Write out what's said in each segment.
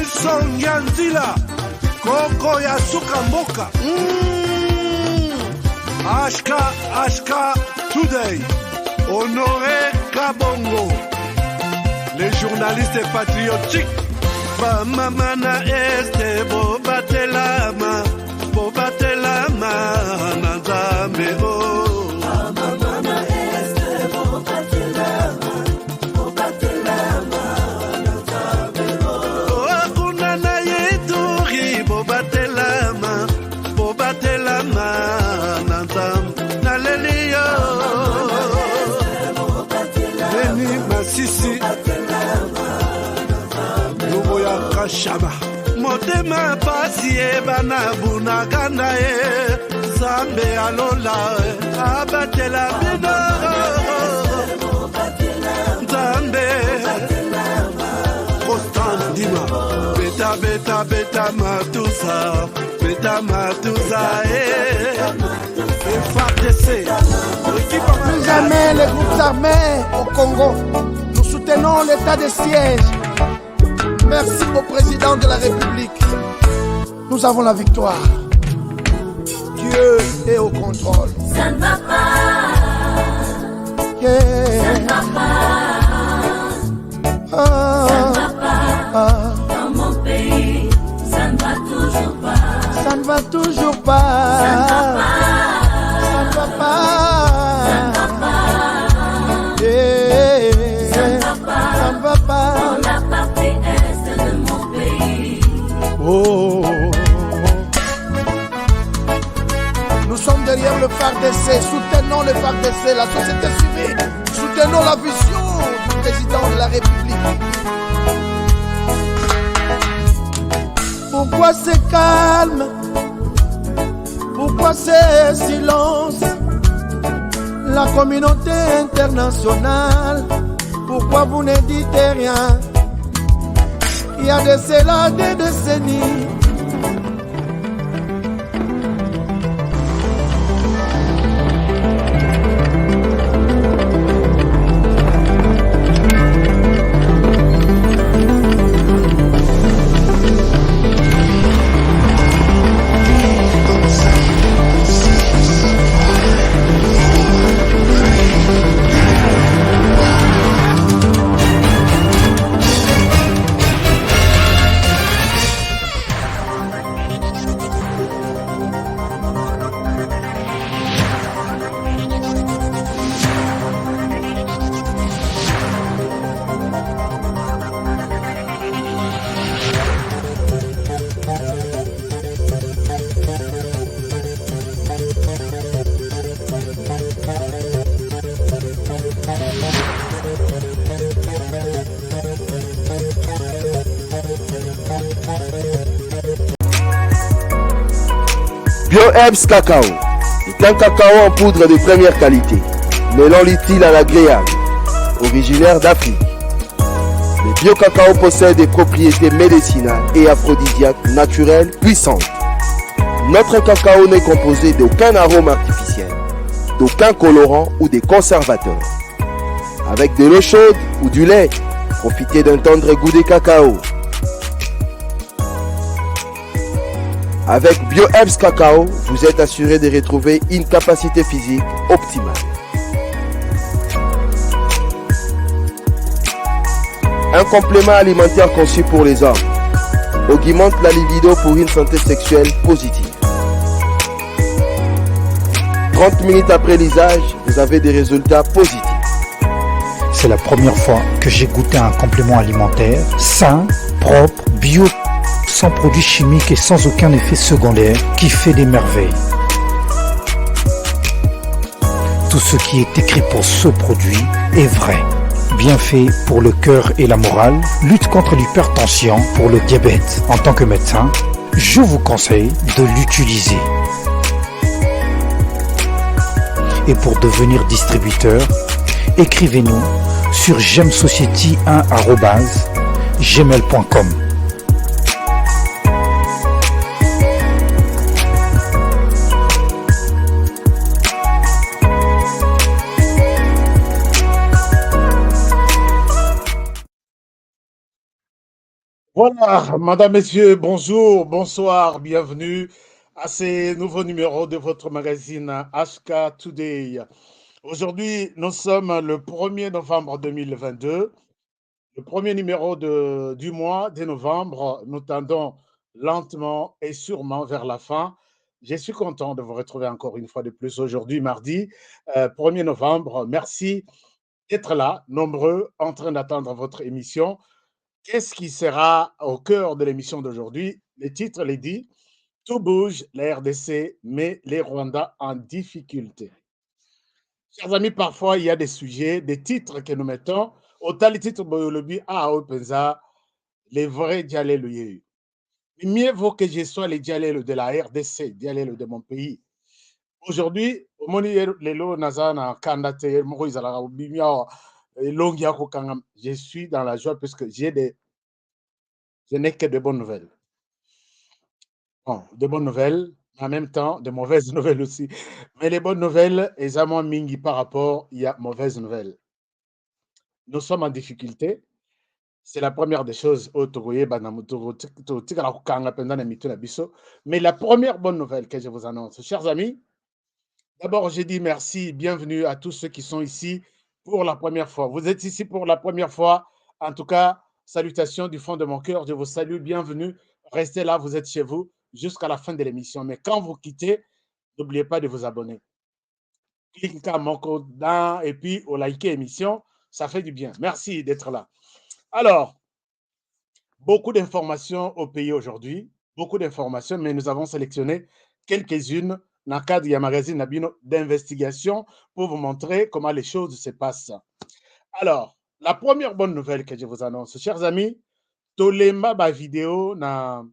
Nelson Yanzila, Koko ya suka mboka. Ashka Today, Honoré Kabongo, les journalistes patriotiques. Bamamana este bobatelama nanzambe o. Bamamana este bobatelama nanzambe o. Akuna na yeturi bobatelama nanzambe naleliyo. Beni Masisi. Shaba motema pasi bana bunagana zambe alola abatela bino zambe Constant Dima beta matusa FARDC. Plus jamais les groupes armés au Congo. Nous soutenons l'état de siège. Merci au président de la République. Nous avons la victoire. Dieu est au contrôle. Ça ne va pas. Yeah. Ça ne va pas. Ça ne va pas. Dans mon pays, ça ne va toujours pas. Ça ne va toujours pas. Ça ne va pas. Ça ne va pas. Ça ne va pas. Yeah. Ça ne va pas. Ça ne va pas. Dans la partie est de mon pays. Oh. Nous sommes derrière le FARDC, soutenons le FARDC, la société civile, soutenons la vision du président de la République. Pourquoi c'est calme? Pourquoi c'est silence? La communauté internationale, pourquoi vous ne dites rien? Il y a de cela des décennies. BioHerbs Cacao est un cacao en poudre de première qualité, mêlant l'utile à l'agréable, originaire d'Afrique. Le bio-cacao possède des propriétés médicinales et aphrodisiaques naturelles puissantes. Notre cacao n'est composé d'aucun arôme artificiel, d'aucun colorant ou des conservateurs. Avec de l'eau chaude ou du lait, profitez d'un tendre goût de cacao. Avec BioHerbs Cacao, vous êtes assuré de retrouver une capacité physique optimale. Un complément alimentaire conçu pour les hommes augmente la libido pour une santé sexuelle positive. 30 minutes après l'usage, vous avez des résultats positifs. C'est la première fois que j'ai goûté un complément alimentaire sain, propre, bio, sans produits chimiques et sans aucun effet secondaire qui fait des merveilles. Tout ce qui est écrit pour ce produit est vrai. Bienfait pour le cœur et la morale, lutte contre l'hypertension, pour le diabète. En tant que médecin, je vous conseille de l'utiliser. Et pour devenir distributeur, écrivez-nous sur gemsociety1@gmail.com. Voilà, madame, messieurs, bonjour, bonsoir, bienvenue à ce nouveau numéro de votre magazine HK Today. Aujourd'hui, nous sommes le 1er novembre 2022, le premier numéro du mois de novembre. Nous tendons lentement et sûrement vers la fin. Je suis content de vous retrouver encore une fois de plus aujourd'hui, mardi 1er novembre. Merci d'être là, nombreux, en train d'attendre votre émission. Qu'est-ce qui sera au cœur de l'émission d'aujourd'hui? Le titre les dit, tout bouge, la RDC met les Rwandais en difficulté. Chers amis, parfois il y a des sujets, des titres que nous mettons, autant les titres Boyolobi à Openza, les vrais dialèles. Mieux vaut que je sois les dialèles de la RDC, dialèles de mon pays. Aujourd'hui, au moni lelo nazana kandate moïse la bimia longia ko kangam. Je suis dans la joie puisque je n'ai que de bonnes nouvelles. Bon, de bonnes nouvelles, en même temps, de mauvaises nouvelles aussi. Mais les bonnes nouvelles, exactement mingi par rapport, il y a mauvaises nouvelles. Nous sommes en difficulté. C'est la première des choses. Mais la première bonne nouvelle que je vous annonce, chers amis, d'abord, je dis merci, bienvenue à tous ceux qui sont ici pour la première fois. Vous êtes ici pour la première fois. En tout cas, salutations du fond de mon cœur. Je vous salue, bienvenue. Restez là, vous êtes chez vous jusqu'à la fin de l'émission. Mais quand vous quittez, n'oubliez pas de vous abonner. Cliquez à mon code et puis au like émission, ça fait du bien. Merci d'être là. Alors, beaucoup d'informations au pays aujourd'hui, beaucoup d'informations, mais nous avons sélectionné quelques-unes dans le cadre du magazine Nabino d'investigation pour vous montrer comment les choses se passent. Alors, la première bonne nouvelle que je vous annonce, chers amis, tolemba ba vidéo na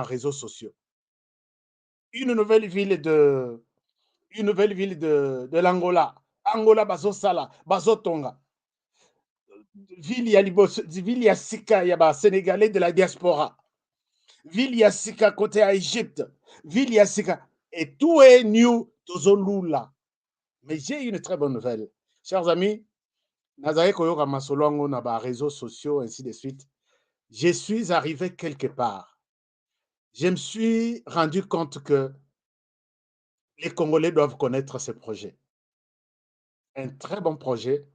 réseaux sociaux. Une nouvelle ville de l'Angola. Angola bazosala, bazotonga. Ville ya sika ya ba Sénégalais de la diaspora. Ville ya sika côté à Égypte. Ville ya sika. Et tout est new tozolula. Mais j'ai une très bonne nouvelle. Chers amis, nazare koyoka masolongo na ba réseaux sociaux ainsi de suite. Je suis arrivé quelque part. Je me suis rendu compte que les Congolais doivent connaître ce projet. Un très bon projet.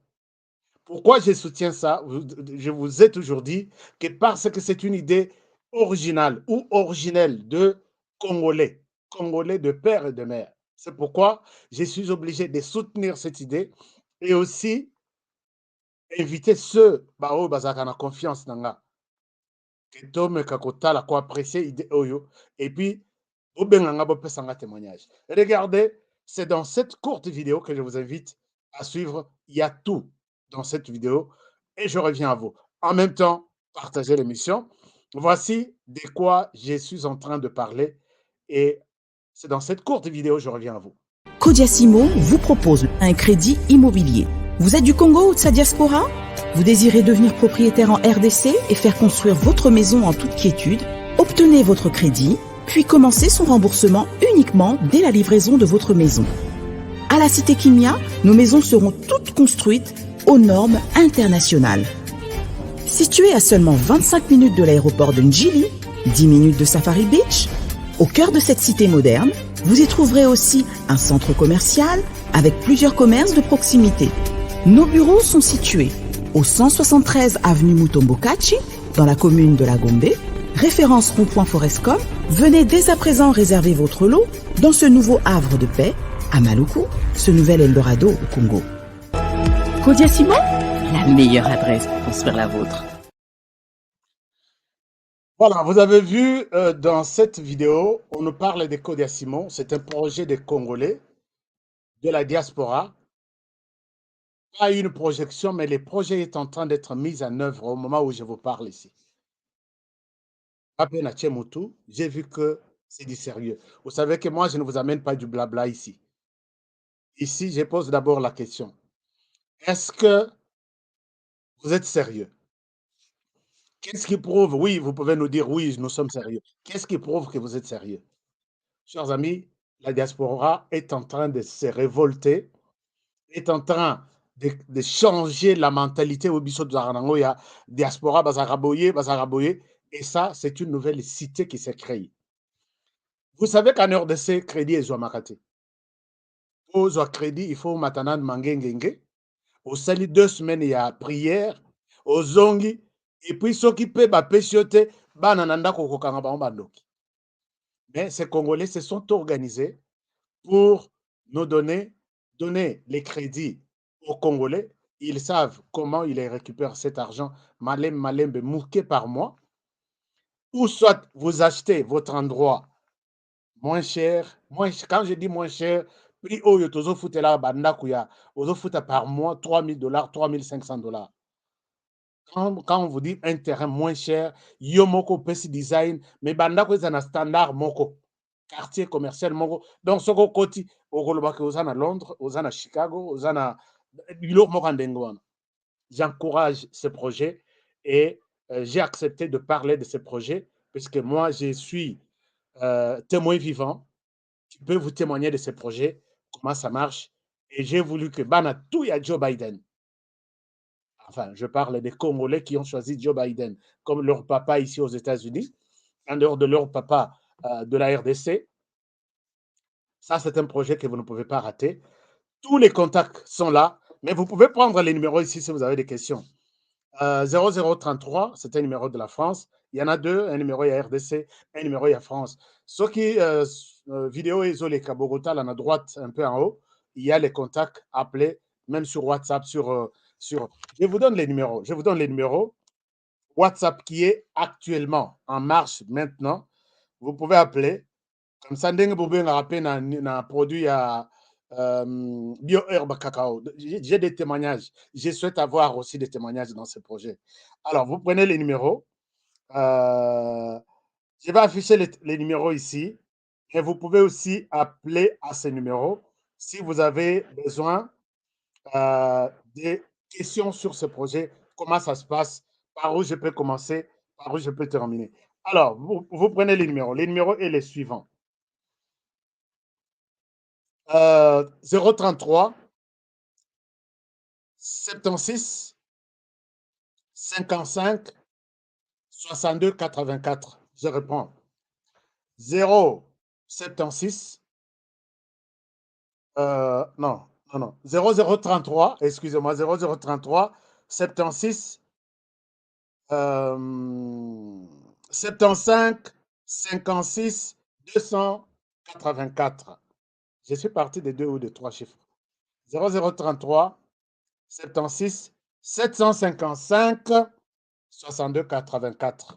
Pourquoi je soutiens ça? Je vous ai toujours dit que parce que c'est une idée originale ou originelle de Congolais, Congolais de père et de mère. C'est pourquoi je suis obligé de soutenir cette idée et aussi inviter ceux qui ont confiance dans moi. Et puis, témoignage. Regardez, c'est dans cette courte vidéo que je vous invite à suivre. Il y a tout dans cette vidéo et je reviens à vous. En même temps, partagez l'émission. Voici de quoi je suis en train de parler et c'est dans cette courte vidéo, je reviens à vous. Kodiasimo vous propose un crédit immobilier. Vous êtes du Congo ou de sa diaspora? Vous désirez devenir propriétaire en RDC et faire construire votre maison en toute quiétude? Obtenez votre crédit, puis commencez son remboursement uniquement dès la livraison de votre maison. À la cité Kimia, nos maisons seront toutes construites aux normes internationales. Située à seulement 25 minutes de l'aéroport de Njili, 10 minutes de Safari Beach, au cœur de cette cité moderne, vous y trouverez aussi un centre commercial avec plusieurs commerces de proximité. Nos bureaux sont situés au 173 avenue Mutombokachi, dans la commune de la Gombe, référence rond-point Forescom. Venez dès à présent réserver votre lot dans ce nouveau havre de paix à Maluku, ce nouvel Eldorado au Congo. Kodiasimo, la meilleure adresse pour construire la vôtre. Voilà, vous avez vu dans cette vidéo, on nous parle de Kodiasimo. C'est un projet des Congolais, de la diaspora. Pas une projection, mais le projet est en train d'être mis en œuvre au moment où je vous parle ici. J'ai vu que c'est du sérieux. Vous savez que moi, je ne vous amène pas du blabla ici. Ici, je pose d'abord la question. Est-ce que vous êtes sérieux? Qu'est-ce qui prouve? Oui, vous pouvez nous dire oui, nous sommes sérieux. Qu'est-ce qui prouve que vous êtes sérieux? Chers amis, la diaspora est en train de se révolter, est en train de changer la mentalité au biso de la diaspora, bazaraboye, et ça, c'est une nouvelle cité qui s'est créée. Vous savez qu'en RDC, crédit est Zouamakate. Pour Zoua crédit, il faut maintenant mangengenge. Au sali 2 semaines, il y a prière, au zongi, et puis ceux qui paient, péchote, banananda kokokanga bandoki. Mais ces Congolais se sont organisés pour nous donner les crédits aux Congolais. Ils savent comment ils récupèrent cet argent, malembe, mouqué par mois. Ou soit vous achetez votre endroit moins cher, quand je dis moins cher, prix oyo tozo futela bandakuya, ozo futa par mois $3,000, $3,500. Quand on vous dit un terrain moins cher, yo moko pesi design, mais bandako eza na standard moko. Quartier commercial moko. Donc soko koti okolobaka oza na Londres, oza na Chicago, oza na biloko moko ndenge wana. J'encourage ce projet et j'ai accepté de parler de ce projet puisque moi je suis témoin vivant qui peut vous témoigner de ce projet, comment ça marche. Et j'ai voulu que bana tout ya Joe Biden. Enfin, je parle des Congolais qui ont choisi Joe Biden comme leur papa ici aux États-Unis, en dehors de leur papa de la RDC. Ça, c'est un projet que vous ne pouvez pas rater. Tous les contacts sont là, mais vous pouvez prendre les numéros ici si vous avez des questions. 0033, c'est un numéro de la France. Il y en a deux, un numéro il y a RDC, un numéro il y a France. Ce qui vidéo isolé à Bogota, là à droite, un peu en haut, il y a les contacts, appelez, même sur WhatsApp, je vous donne les numéros. Je vous donne les numéros. WhatsApp qui est actuellement en marche maintenant. Vous pouvez appeler. Comme ça, ndenge bobe rappelé na produit à BioHerb Cacao. J'ai des témoignages. Je souhaite avoir aussi des témoignages dans ce projet. Alors, vous prenez les numéros. Je vais afficher les numéros ici. Et vous pouvez aussi appeler à ces numéros si vous avez besoin des questions sur ce projet. Comment ça se passe? Par où je peux commencer? Par où je peux terminer? Alors, vous prenez les numéros. Les numéros est les suivants. 033 76 55 62 84. Je reprends. 076 non. 0033, excusez-moi, 0033 76 75 56 284. Je suis parti de 2 ou de 3 chiffres. 0033 76 755 62 84.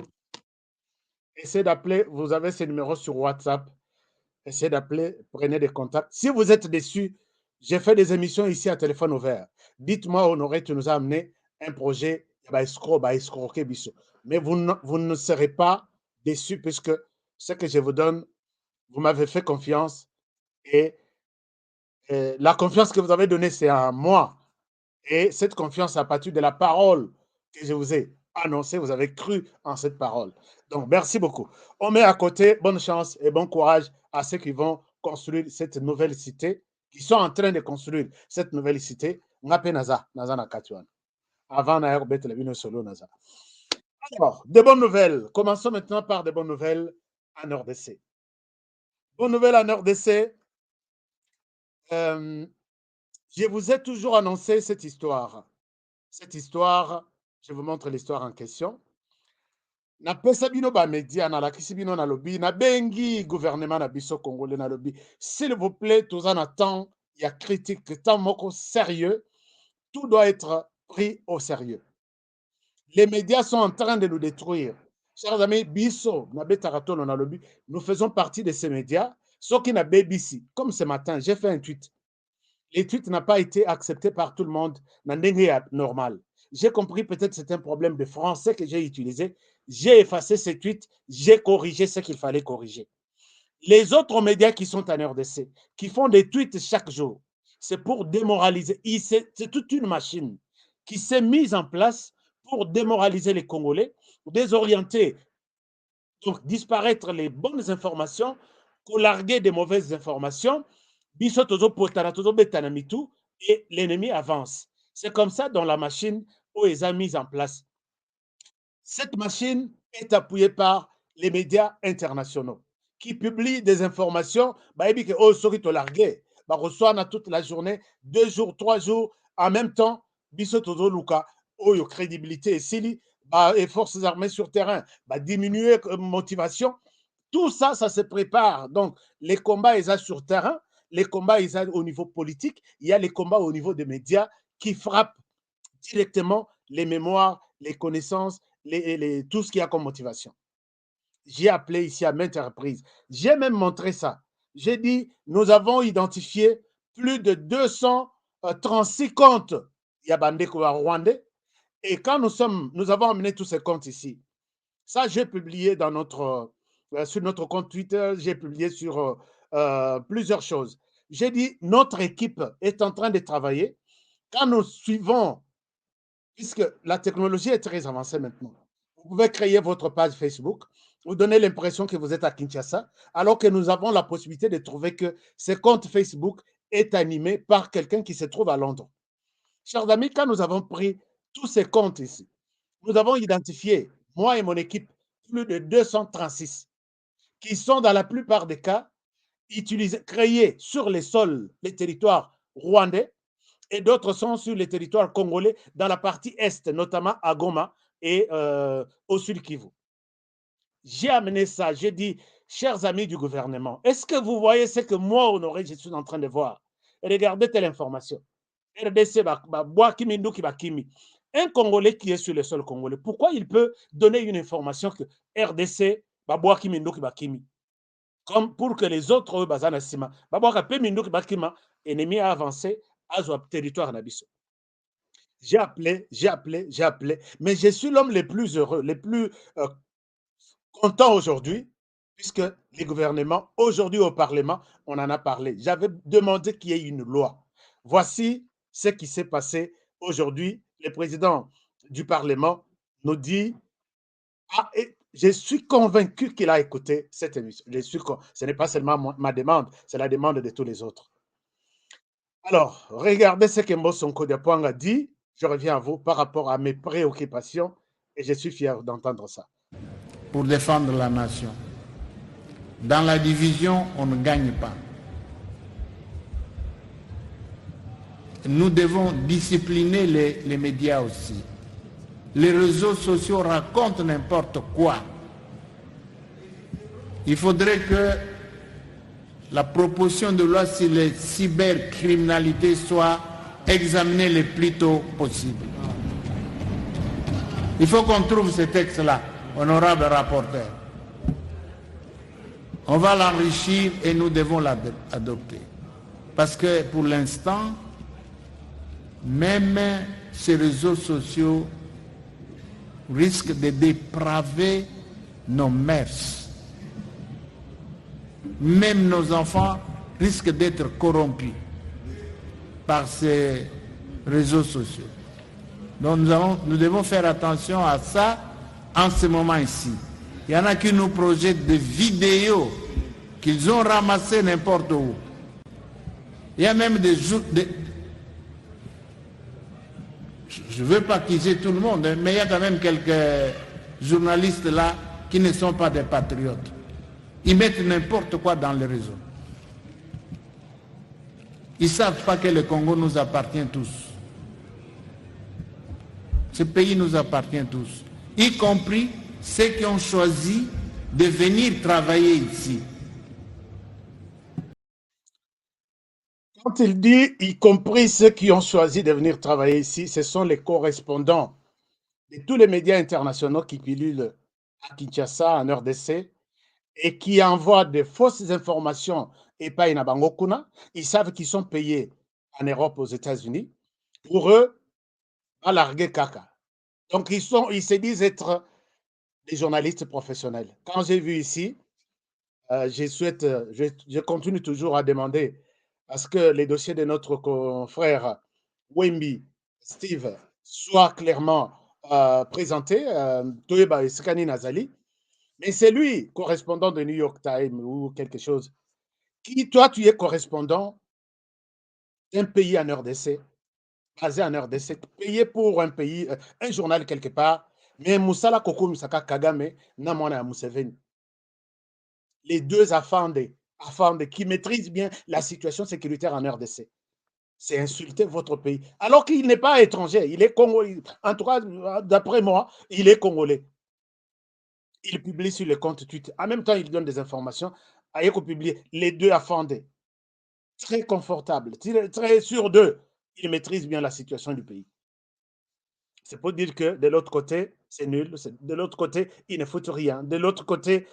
Essayez d'appeler, vous avez ces numéros sur WhatsApp. Essayez d'appeler, prenez des contacts. Si vous êtes déçus, j'ai fait des émissions ici à téléphone ouvert. Dites-moi, Honoré, tu nous as amené un projet, mais vous ne serez pas déçus puisque ce que je vous donne, vous m'avez fait confiance et la confiance que vous avez donnée, c'est à moi. Et cette confiance à partir de la parole que je vous ai annoncée, vous avez cru en cette parole. Donc, merci beaucoup. On met à côté, bonne chance et bon courage à ceux qui vont construire cette nouvelle cité, qui sont en train de construire cette nouvelle cité. Avant Naza. Alors, de bonnes nouvelles. Commençons maintenant par des bonnes nouvelles en RDC. Bonne nouvelle en RDC. Je vous ai toujours annoncé cette histoire. Cette histoire, je vous montre l'histoire en question. Na pesa bino ba média na lakisi bino na lobi na bengi gouvernement na biso congolais na lobi. S'il vous plaît, tous en temps, il y a critique, tant moko sérieux, tout doit être pris au sérieux. Les médias sont en train de nous détruire. Chers amis, biso na betaratono na lobi, nous faisons partie de ces médias. Ceux qui na BBC, comme ce matin, j'ai fait un tweet. Les tweets n'ont pas été acceptés par tout le monde. Normal. J'ai compris, peut-être c'est un problème de français que j'ai utilisé. J'ai effacé ces tweets, j'ai corrigé ce qu'il fallait corriger. Les autres médias qui sont en RDC, qui font des tweets chaque jour, c'est pour démoraliser. C'est toute une machine qui s'est mise en place pour démoraliser les Congolais, pour désorienter, donc disparaître les bonnes informations, colarguer des mauvaises informations. Et l'ennemi avance. C'est comme ça dans la machine où ils ont mise en place. Cette machine est appuyée par les médias internationaux qui publient des informations. Bah, et que oh, sorry, to largué. Bah, reçoit toute la journée, 2 jours, 3 jours, en même temps, biso todo luka, oh, yo crédibilité et sili, bah, et forces armées sur terrain, bah, diminuer motivation. Tout ça, ça se prépare. Donc, les combats, ils sont sur terrain, les combats, ils sont au niveau politique, il y a les combats au niveau des médias qui frappent directement les mémoires, les connaissances, tout ce qu'il y a comme motivation. J'ai appelé ici à maintes reprises. J'ai même montré ça. J'ai dit, nous avons identifié plus de 236 comptes Yabandeko rwandais. Et quand nous avons amené tous ces comptes ici, ça, j'ai publié sur notre compte Twitter, j'ai publié sur plusieurs choses. J'ai dit, notre équipe est en train de travailler. Quand nous suivons, puisque la technologie est très avancée maintenant, vous pouvez créer votre page Facebook, vous donnez l'impression que vous êtes à Kinshasa, alors que nous avons la possibilité de trouver que ce compte Facebook est animé par quelqu'un qui se trouve à Londres. Chers amis, quand nous avons pris tous ces comptes ici, nous avons identifié, moi et mon équipe, plus de 236 qui sont dans la plupart des cas créés sur les sols, les territoires rwandais, et d'autres sont sur les territoires congolais, dans la partie est, notamment à Goma et au Sud Kivu. J'ai amené ça, j'ai dit, chers amis du gouvernement, est-ce que vous voyez ce que moi, Honoré, je suis en train de voir? Regardez telle information. RDC, un Congolais qui est sur le sol congolais, pourquoi il peut donner une information que RDC, comme pour que les autres, ennemi a avancé à son territoire nabiso. J'ai appelé, mais je suis l'homme le plus heureux, le plus content aujourd'hui, puisque les gouvernements, aujourd'hui au Parlement, on en a parlé. J'avais demandé qu'il y ait une loi. Voici ce qui s'est passé aujourd'hui. Le président du Parlement nous dit, et je suis convaincu qu'il a écouté cette émission. Ce n'est pas seulement ma demande, c'est la demande de tous les autres. Alors, regardez ce que Mbosonko Diapwang a dit. Je reviens à vous par rapport à mes préoccupations et je suis fier d'entendre ça. Pour défendre la nation. Dans la division, on ne gagne pas. Nous devons discipliner les médias aussi. Les réseaux sociaux racontent n'importe quoi. Il faudrait que la proposition de loi sur les cybercriminalités soit examinée le plus tôt possible. Il faut qu'on trouve ce texte-là, honorable rapporteur. On va l'enrichir et nous devons l'adopter. Parce que pour l'instant, même ces réseaux sociaux risquent de dépraver nos mœurs. Même nos enfants risquent d'être corrompus par ces réseaux sociaux. Donc nous devons faire attention à ça en ce moment ici. Il y en a qui nous projettent des vidéos qu'ils ont ramassées n'importe où. Il y a même je ne veux pas accuser tout le monde, mais il y a quand même quelques journalistes là qui ne sont pas des patriotes. Ils mettent n'importe quoi dans les réseaux. Ils ne savent pas que le Congo nous appartient tous. Ce pays nous appartient tous, y compris ceux qui ont choisi de venir travailler ici. Quand il dit, y compris ceux qui ont choisi de venir travailler ici, ce sont les correspondants de tous les médias internationaux qui pilulent à Kinshasa, en RDC, et qui envoient de fausses informations et pas à Bangokuna. Ils savent qu'ils sont payés en Europe, aux États-Unis. Pour eux, à larguer caca. Donc, ils se disent être des journalistes professionnels. Quand j'ai vu ici, je continue toujours à demander à ce que les dossiers de notre confrère Wemby, Steve, soient clairement présentés. Toyeba Skani Nazali. Mais c'est lui, correspondant de New York Times ou quelque chose, qui, toi, tu es correspondant d'un pays en RDC. basé en RDC, payé pour un pays, un journal quelque part, mais Moussala Koko Misaka Kagame, Namwana Museveni. Les deux affandés, qui maîtrisent bien la situation sécuritaire en RDC. C'est insulter votre pays. Alors qu'il n'est pas étranger, il est congolais. En tout cas, d'après moi, il est congolais. Il publie sur le compte Twitter. En même temps, il donne des informations. Ayeko publie les deux affandés. Très confortable, très sûr d'eux. Ils maîtrisent bien la situation du pays. C'est pour dire que de l'autre côté, c'est nul. De l'autre côté, ils ne foutent rien. De l'autre côté,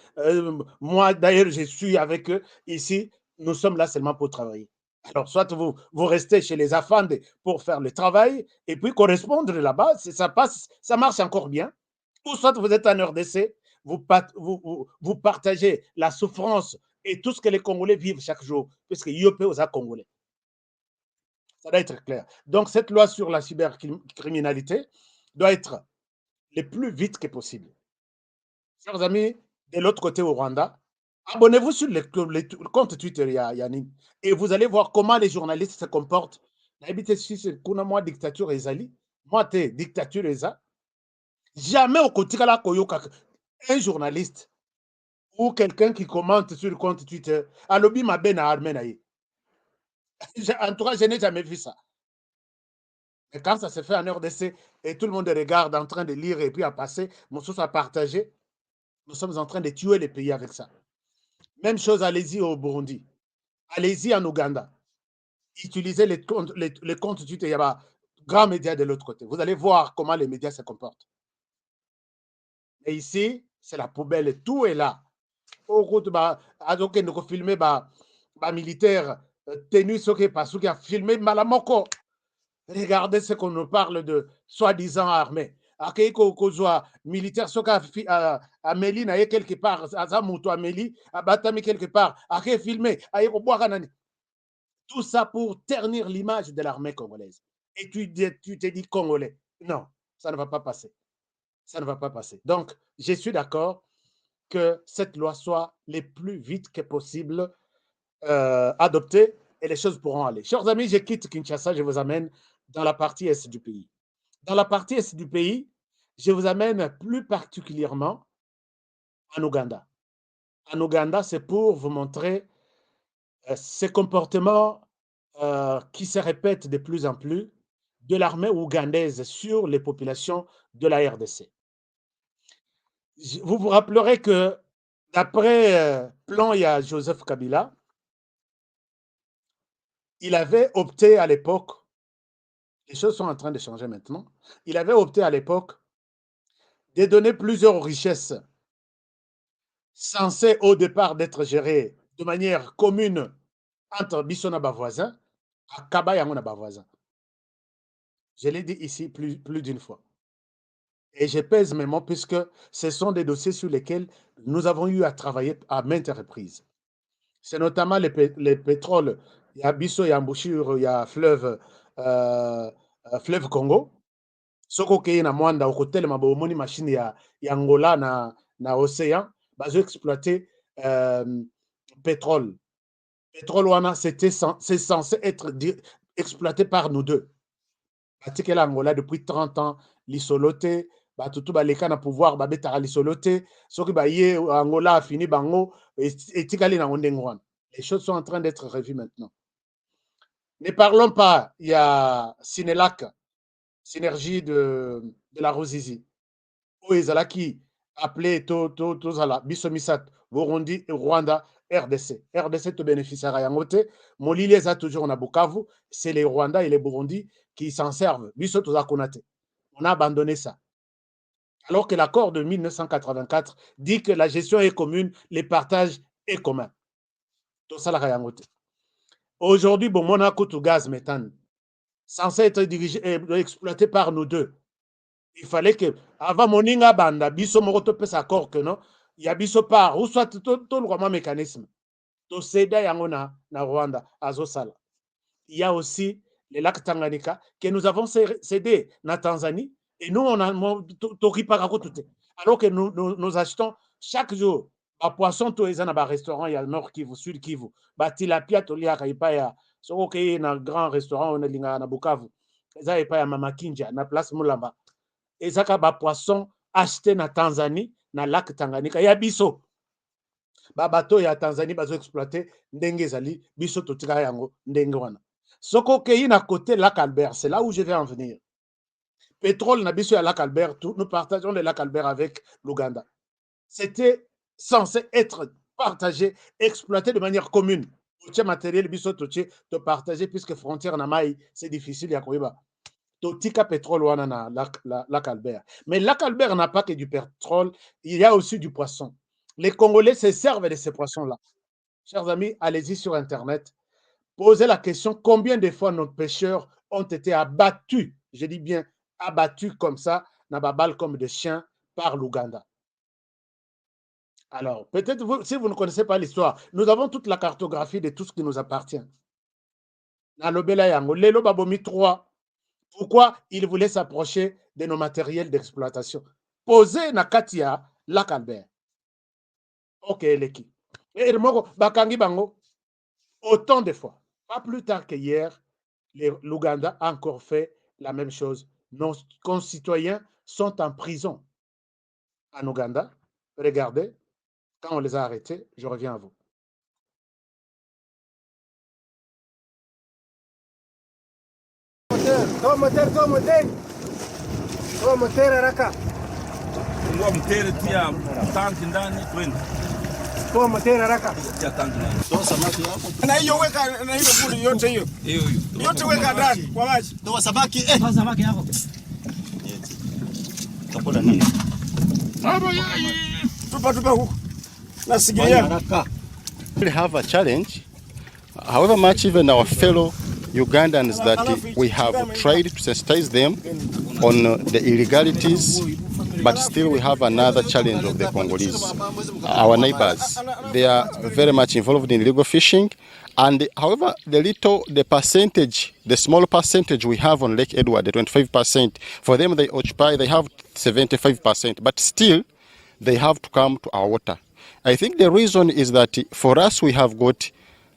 moi, d'ailleurs, je suis avec eux. Ici, nous sommes là seulement pour travailler. Alors, soit vous restez chez les affandés pour faire le travail et puis correspondre là-bas, ça passe, ça marche encore bien. Ou soit vous êtes en RDC, vous partagez la souffrance et tout ce que les Congolais vivent chaque jour, puisque Yopé aux Congolais. Ça doit être clair. Donc, cette loi sur la cybercriminalité doit être le plus vite que possible. Chers amis, de l'autre côté au Rwanda, abonnez-vous sur le compte Twitter Yannick et vous allez voir comment les journalistes se comportent. D'habitude, si c'est moi dictature ezali, moi t'es dictature eza. Jamais au côté là un journaliste ou quelqu'un qui commente sur le compte Twitter, alobi ma ben à armenaï. En tout cas, je n'ai jamais vu ça. Et quand ça se fait en RDC et tout le monde regarde en train de lire et puis à passer, mon source à partager, nous sommes en train de tuer les pays avec ça. Même chose, allez-y au Burundi. Allez-y en Ouganda. Utilisez les comptes Twitter. Il y a grands médias de l'autre côté. Vous allez voir comment les médias se comportent. Et ici, c'est la poubelle. Tout est là. Au route, donc nous filmer militaire tenu ce qui a filmé Malamoko. Regardez ce qu'on nous parle de soi-disant armée. Akeiko kozwa militaire soka Amélie na quelque part azamuto Amélie abatami quelque part ake filmé ayeko boire nani. Tout ça pour ternir l'image de l'armée congolaise. Et tu te dis congolais. Non, ça ne va pas passer. Ça ne va pas passer. Donc, je suis d'accord que cette loi soit le plus vite que possible adoptée et les choses pourront aller. Chers amis, je quitte Kinshasa, je vous amène dans la partie est du pays. Dans la partie est du pays, je vous amène plus particulièrement en Ouganda. En Ouganda, c'est pour vous montrer ces comportements qui se répètent de plus en plus de l'armée ougandaise sur les populations de la RDC. Vous vous rappellerez que d'après plan, il y a Joseph Kabila, il avait opté à l'époque, les choses sont en train de changer maintenant, il avait opté à l'époque de donner plusieurs richesses censées au départ d'être gérées de manière commune entre Bissona Bavoisin à Kabayangona Bavoisin. Je l'ai dit ici plus d'une fois. Et je pèse mes mots puisque ce sont des dossiers sur lesquels nous avons eu à travailler à maintes reprises. C'est notamment les pétroles. Il y a Bisso, il y a Mbouchure, il y a Fleuve Congo. Soko ke na mwanda hotel mabomoni machine ya Angola na océan bazo exploiter pétrole. Pétrole wana c'est censé être exploité par nous deux. Batikela Angola depuis 30 ans l'isoloté batutu baleka na pouvoir babetaka l'isoloté soki baye Angola a fini bango etikali na ndengo wana. Les choses sont en train d'être revues maintenant. Ne parlons pas, il y a Sinelac, synergie de la Rosizi. Où ezalaki appelé Tozala, Bisomisat, Burundi, Rwanda, RDC. RDC te bénéficiera yango te. Molili eza toujours na Bukavu, c'est les Rwandais et les Burundi qui s'en servent. Biso toza konate. On a abandonné ça. Alors que l'accord de 1984 dit que la gestion est commune, le partage est commun. Tout ça la yango te. Aujourd'hui, bon, Monaco to gaz méthane, censé être exploité par nous deux. Il fallait que, avant Moninga Banda, biso moko to pesa accord que non, il y a biso part, ou soit tout le mécanisme. To seda yango na Rwanda, azosala. Il y a aussi les lacs Tanganyika que nous avons cédé na Tanzanie et nous on a to ripaka tout. Alors que nous achetons chaque jour un poisson to eza na ba restaurant il y a Nord Kivu, Sud Kivu, ba tilapia to liaka ipa ya soko ke na grand restaurant on linga na Bukavu. eza epai ya Mama Kinja na place Mulamba. Ezaka ba poisson acheté na Tanzanie na lac Tanganyika ya biso. Ba bateau ya Tanzanie bazo exploiter ndenge ezali biso totika yango ndenge wana. Soko kei na côté lac Albert, c'est là où je vais en venir. Pétrole na biso ya lac Albert, nous partageons le lac Albert avec l'Ouganda. C'était censé être partagé, exploité de manière commune. Totie matériel biso totie to partager puisque frontière na mai c'est difficile ya koyeba. Totika pétrole wana na lac Albert. Mais lac Albert n'a pas que du pétrole, il y a aussi du poisson. Les Congolais se servent de ces poissons-là. Chers amis, allez-y sur Internet. Posez la question combien de fois nos pêcheurs ont été abattus, je dis bien abattus comme ça, na babal comme des chiens par l'Ouganda. Alors, peut-être si vous ne connaissez pas l'histoire, nous avons toute la cartographie de tout ce qui nous appartient. Na lobela yango, lelo babomi 3. Pourquoi ils voulaient s'approcher de nos matériels d'exploitation? Posez na katia lac Albert. Ok, leki. Et bakangi bango autant de fois. Pas plus tard que hier, l'Ouganda a encore fait la même chose. Nos concitoyens sont en prison en Ouganda. Regardez, quand on les a arrêtés, je reviens à vous. Na hiyo weka na hiyo budi yote hiyo. Yote weka ndani kwa maji. Ndio samaki samaki hapo. Tapola nini? Hapo yeye. Tupa huko. Na sigiria. We have a challenge. However much even our fellow Ugandans that we have tried to sensitize them on the illegalities, but still we have another challenge of the Congolese. Our neighbors, they are very much involved in illegal fishing, and however the small percentage we have on Lake Edward, the 25%, for them they have 75%, but still they have to come to our water. I think the reason is that for us we have got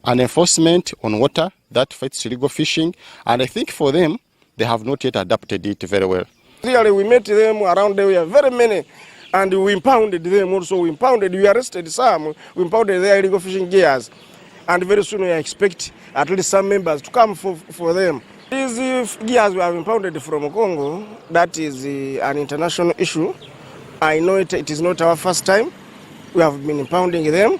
an enforcement on water that fights illegal fishing, and I think for them, they have not yet adapted it very well. Really, we met them around there, we are very many, and we impounded them also. We arrested some, we impounded their illegal fishing gears, and very soon we expect at least some members to come for them. These gears we have impounded from Congo, that is an international issue. I know it is not our first time. We have been impounding them.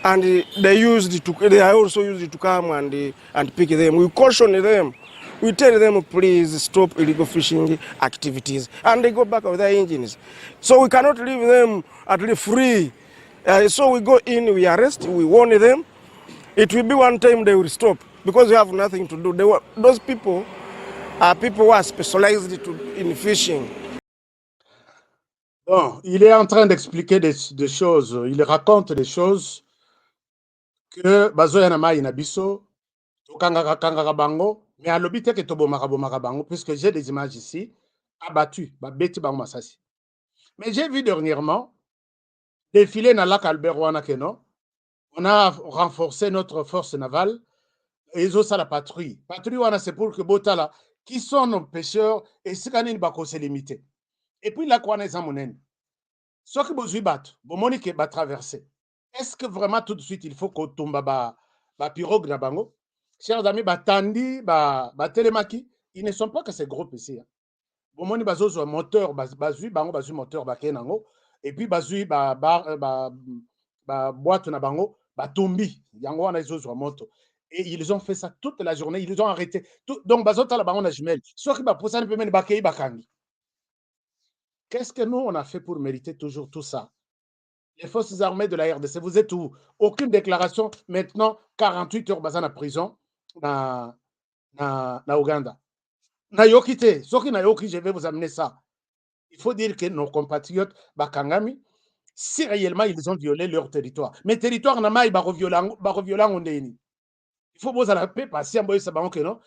And they are also used to come and pick them. We caution them. We tell them, please stop illegal fishing activities. And they go back with their engines. So we cannot leave them at least free. So we go in, we arrest, we warn them. It will be one time they will stop because they have nothing to do. Those people are people who are specialized in fishing. Bon, il est en train d'expliquer des choses. Il raconte des choses que bazoya na mai na biso kangaka bango mais alobi te ke tobomaka bango puisque j'ai des images ici abattu babeti bango masasi. Mais j'ai vu dernièrement défiler na lac Albert wana keno, on a renforcé notre force navale et ils ont ça la patrouille wana c'est pour que botala qui sont nos pêcheurs et sikani bako se limiter. Et puis la kwana eza monene soki bozui bato bomoni ke ba traverser. Est-ce que vraiment tout de suite il faut qu'on tombe ba pirogue na bango? Chers amis, batandi, telemaki, ils ne sont pas que ces groupes ici. Bomoni bazozo moteur, bazui bango, bazui moteur, bakenango, et puis bazui boîte na bango, batombi, yango wana izozo moto. Et ils ont fait ça toute la journée, ils ont arrêté. Donc bazota la bango na jumelle. Soki ba poussane pe men bakei bakangi. Qu'est-ce que nous on a fait pour mériter toujours tout ça? Les forces armées de la RDC, vous êtes où? Aucune déclaration. Maintenant, 48 heures bazana prison na Ouganda. Na yokite, soki na yoki, je vais vous amener ça. Il faut dire que nos compatriotes bakangami, si réellement ils ont violé leur territoire. Mais territoire na mai ba reviolang ondeni. Il faut poser la paix patient boy sabango que non.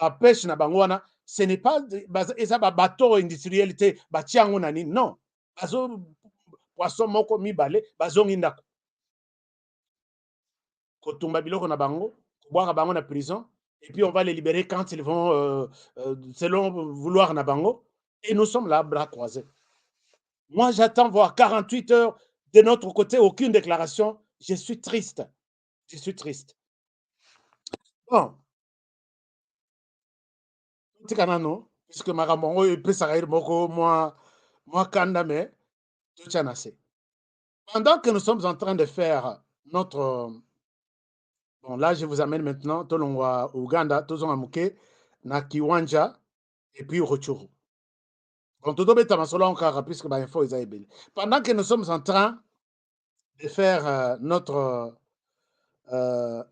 Ba pêche na bangwana, ce n'est pas eza ba bateau industrialité ba tiango na ni non. Bazo poisson moko mibale bazongi ndako kotumba biloko na bango kobwaka bango na prison Et puis on va les libérer quand ils vont, selon vouloir Nabango. Et nous sommes là, bras croisés. Moi, j'attends voir 48 heures de notre côté, aucune déclaration. Je suis triste. Je suis triste. Bon. Tikanano, puisque Maramongo et Pesaraïr Moko, moi, Kandame, Tuchanase. Pendant que nous sommes en train de faire notre. Bon, là, je vous amène maintenant, Tolongwa, Ouganda, Tozon Amouke, na Kiwanja, et puis Rochuru. Bon, tout le monde encore, puisque l'info est aébile. Pendant que nous sommes en train de faire notre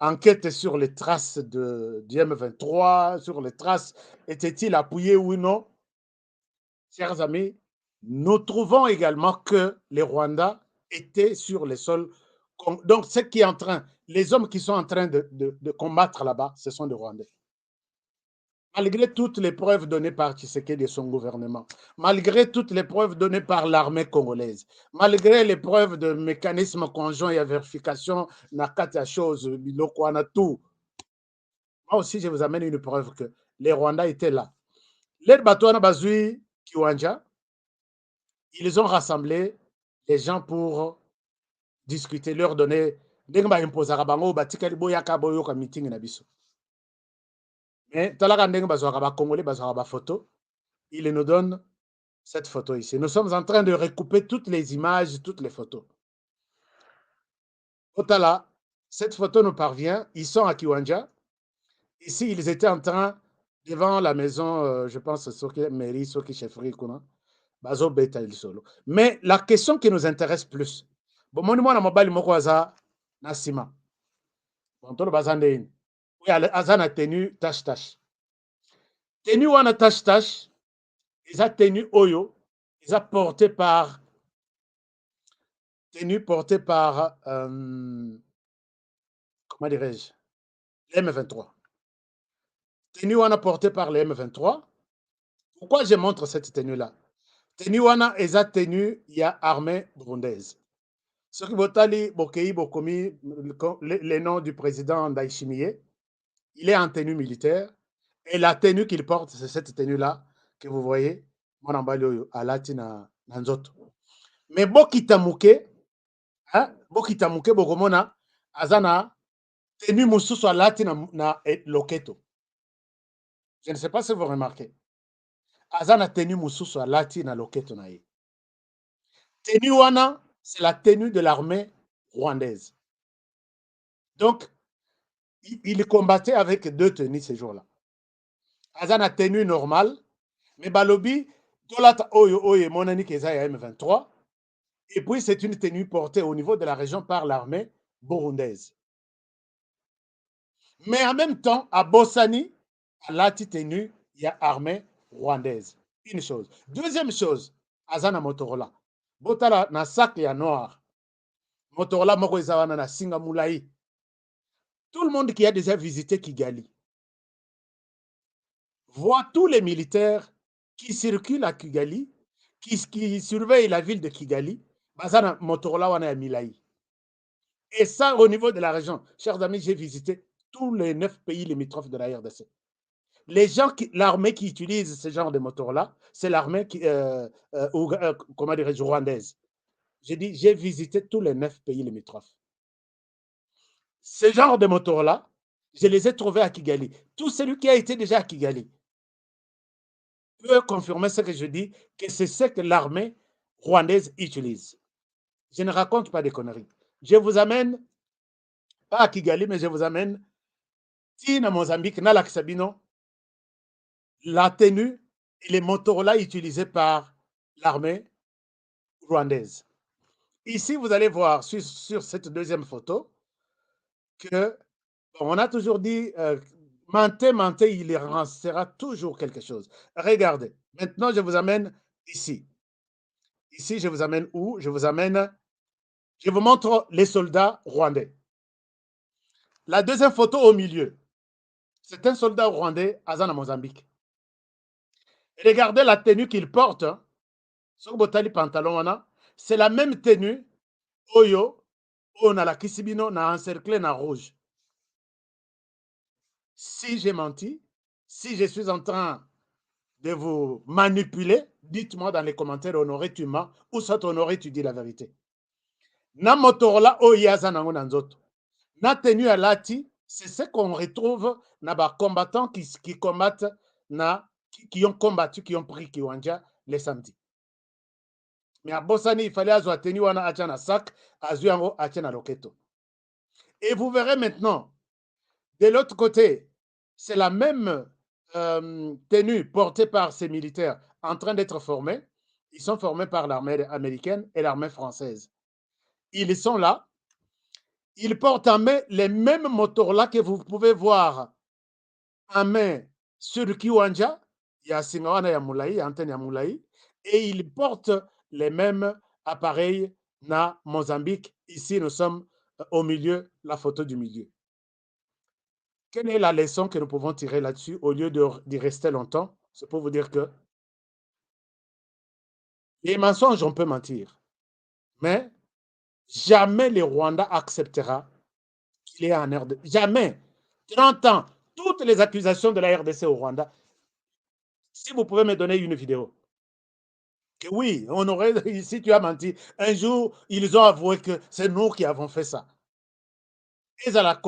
enquête sur les traces du M23, sur les traces, était-il appuyé ou non? Chers amis, nous trouvons également que les Rwandais étaient sur les sols. Donc, ce qui est en train, les hommes qui sont en train de combattre là-bas, ce sont des Rwandais. Malgré toutes les preuves données par Tshisekedi et son gouvernement, malgré toutes les preuves données par l'armée congolaise, malgré les preuves de mécanismes conjoints et à vérification, nakata chose, tout. Moi aussi, je vous amène une preuve que les Rwandais étaient là. Les Batouana Bazui Kiwanja, ils ont rassemblé les gens pour discuter, leur donner meeting na biso. Mais talaka ndenge bazwaka ba Congolais bazwaka ba photo, il nous donne cette photo ici. Nous sommes en train de recouper toutes les images, toutes les photos. Otala, cette photo nous parvient, ils sont à Kiwanja. Ici, ils étaient en train, devant la maison, je pense, Soki mairie, Soki chefferie, kuna, bazo beta il solo. Mais la question qui nous intéresse plus, bon, mon moi na mobile moko aza na sima. Bon, tolo bazande oui, azana tenu tache. Tenu wana tache, ils a tenu oyo, ils a porté par comment dirais-je, l'M23. Tenue wana porté par les M23. Pourquoi je montre cette tenue-là? Tenue wana eza tenue ya armée burundaise. Ce qui botali bokei bokomi le nom du président Ndayishimiye, il est en tenue militaire et la tenue qu'il porte, c'est cette tenue-là que vous voyez, mwana mbali oyo alati na nzoto. Mais bokitamuke, hein, bokitamuke bokomona azana tenue mususu alati na loketo. Je ne sais pas si vous remarquez. Azana tenue mususu alati na loketo na ye. Tenue wana, c'est la tenue de l'armée rwandaise. Donc, il combattait avec deux tenues ces jours-là. Azana tenue normale, mais balobi, dolata oyo monani keza ya M23, et puis c'est une tenue portée au niveau de la région par l'armée burundaise. Mais en même temps, à Bossani, alati tenue, il y a armée rwandaise. Une chose. Deuxième chose, azana Motorola. Botala na sac ya noir. Motorola moko ezawana na singa moulaï. Tout le monde qui a déjà visité Kigali voit tous les militaires qui circulent à Kigali, qui surveillent la ville de Kigali, bazana Motorola wana ya milaï. Et ça, au niveau de la région, chers amis, j'ai visité tous les 9 pays limitrophes de la RDC. L'armée qui utilise ce genre de moteur-là, c'est l'armée comment dirais-je, rwandaise. J'ai dit, j'ai visité tous les 9 pays limitrophes. Ce genre de moteur-là, je les ai trouvés à Kigali. Tout celui qui a été déjà à Kigali peut confirmer ce que je dis, que c'est ce que l'armée rwandaise utilise. Je ne raconte pas des conneries. Je vous amène, pas à Kigali, mais je vous amène Tina Mozambique, Nala Kisabino, la tenue et les Motorola utilisés par l'armée rwandaise. Ici, vous allez voir sur cette deuxième photo que on a toujours dit Manté, il sera toujours quelque chose. Regardez, maintenant je vous amène ici. Ici, je vous amène où? Je vous montre les soldats rwandais. La deuxième photo au milieu, c'est un soldat rwandais à Mozambique. Regardez la tenue qu'il porte. Sur Botali pantalon, c'est la même tenue. Oyo, on a la kisibino, na encerclé na rouge. Si j'ai menti, si je suis en train de vous manipuler, dites-moi dans les commentaires, Honoré, tu mens, ou soit Honoré, tu dis la vérité. Na motorola oyaza nango na nzoto. Na tenue à lati, c'est ce qu'on retrouve na ba combattants qui combattent qui ont combattu, qui ont pris Kiwanja les samedis. Mais à Bossani, il fallait avoir tenu wana acha na sac, azu yango acha na loketo. Et vous verrez maintenant, de l'autre côté, c'est la même tenue portée par ces militaires en train d'être formés. Ils sont formés par l'armée américaine et l'armée française. Ils sont là. Ils portent en main les mêmes moteurs-là que vous pouvez voir en main sur Kiwanja. Il y a Singawana Yamoulaï, antenne Yamoulaï. Et ils portent les mêmes appareils na Mozambique. Ici, nous sommes au milieu, la photo du milieu. Quelle est la leçon que nous pouvons tirer là-dessus au lieu d'y rester longtemps? C'est pour vous dire que les mensonges, on peut mentir. Mais jamais le Rwanda acceptera qu'il est en RDC. Jamais. 30 ans, toutes les accusations de la RDC au Rwanda. Si vous pouvez me donner une vidéo. Que oui, on aurait, si tu as menti, un jour, ils ont avoué que c'est nous qui avons fait ça. Ils ont la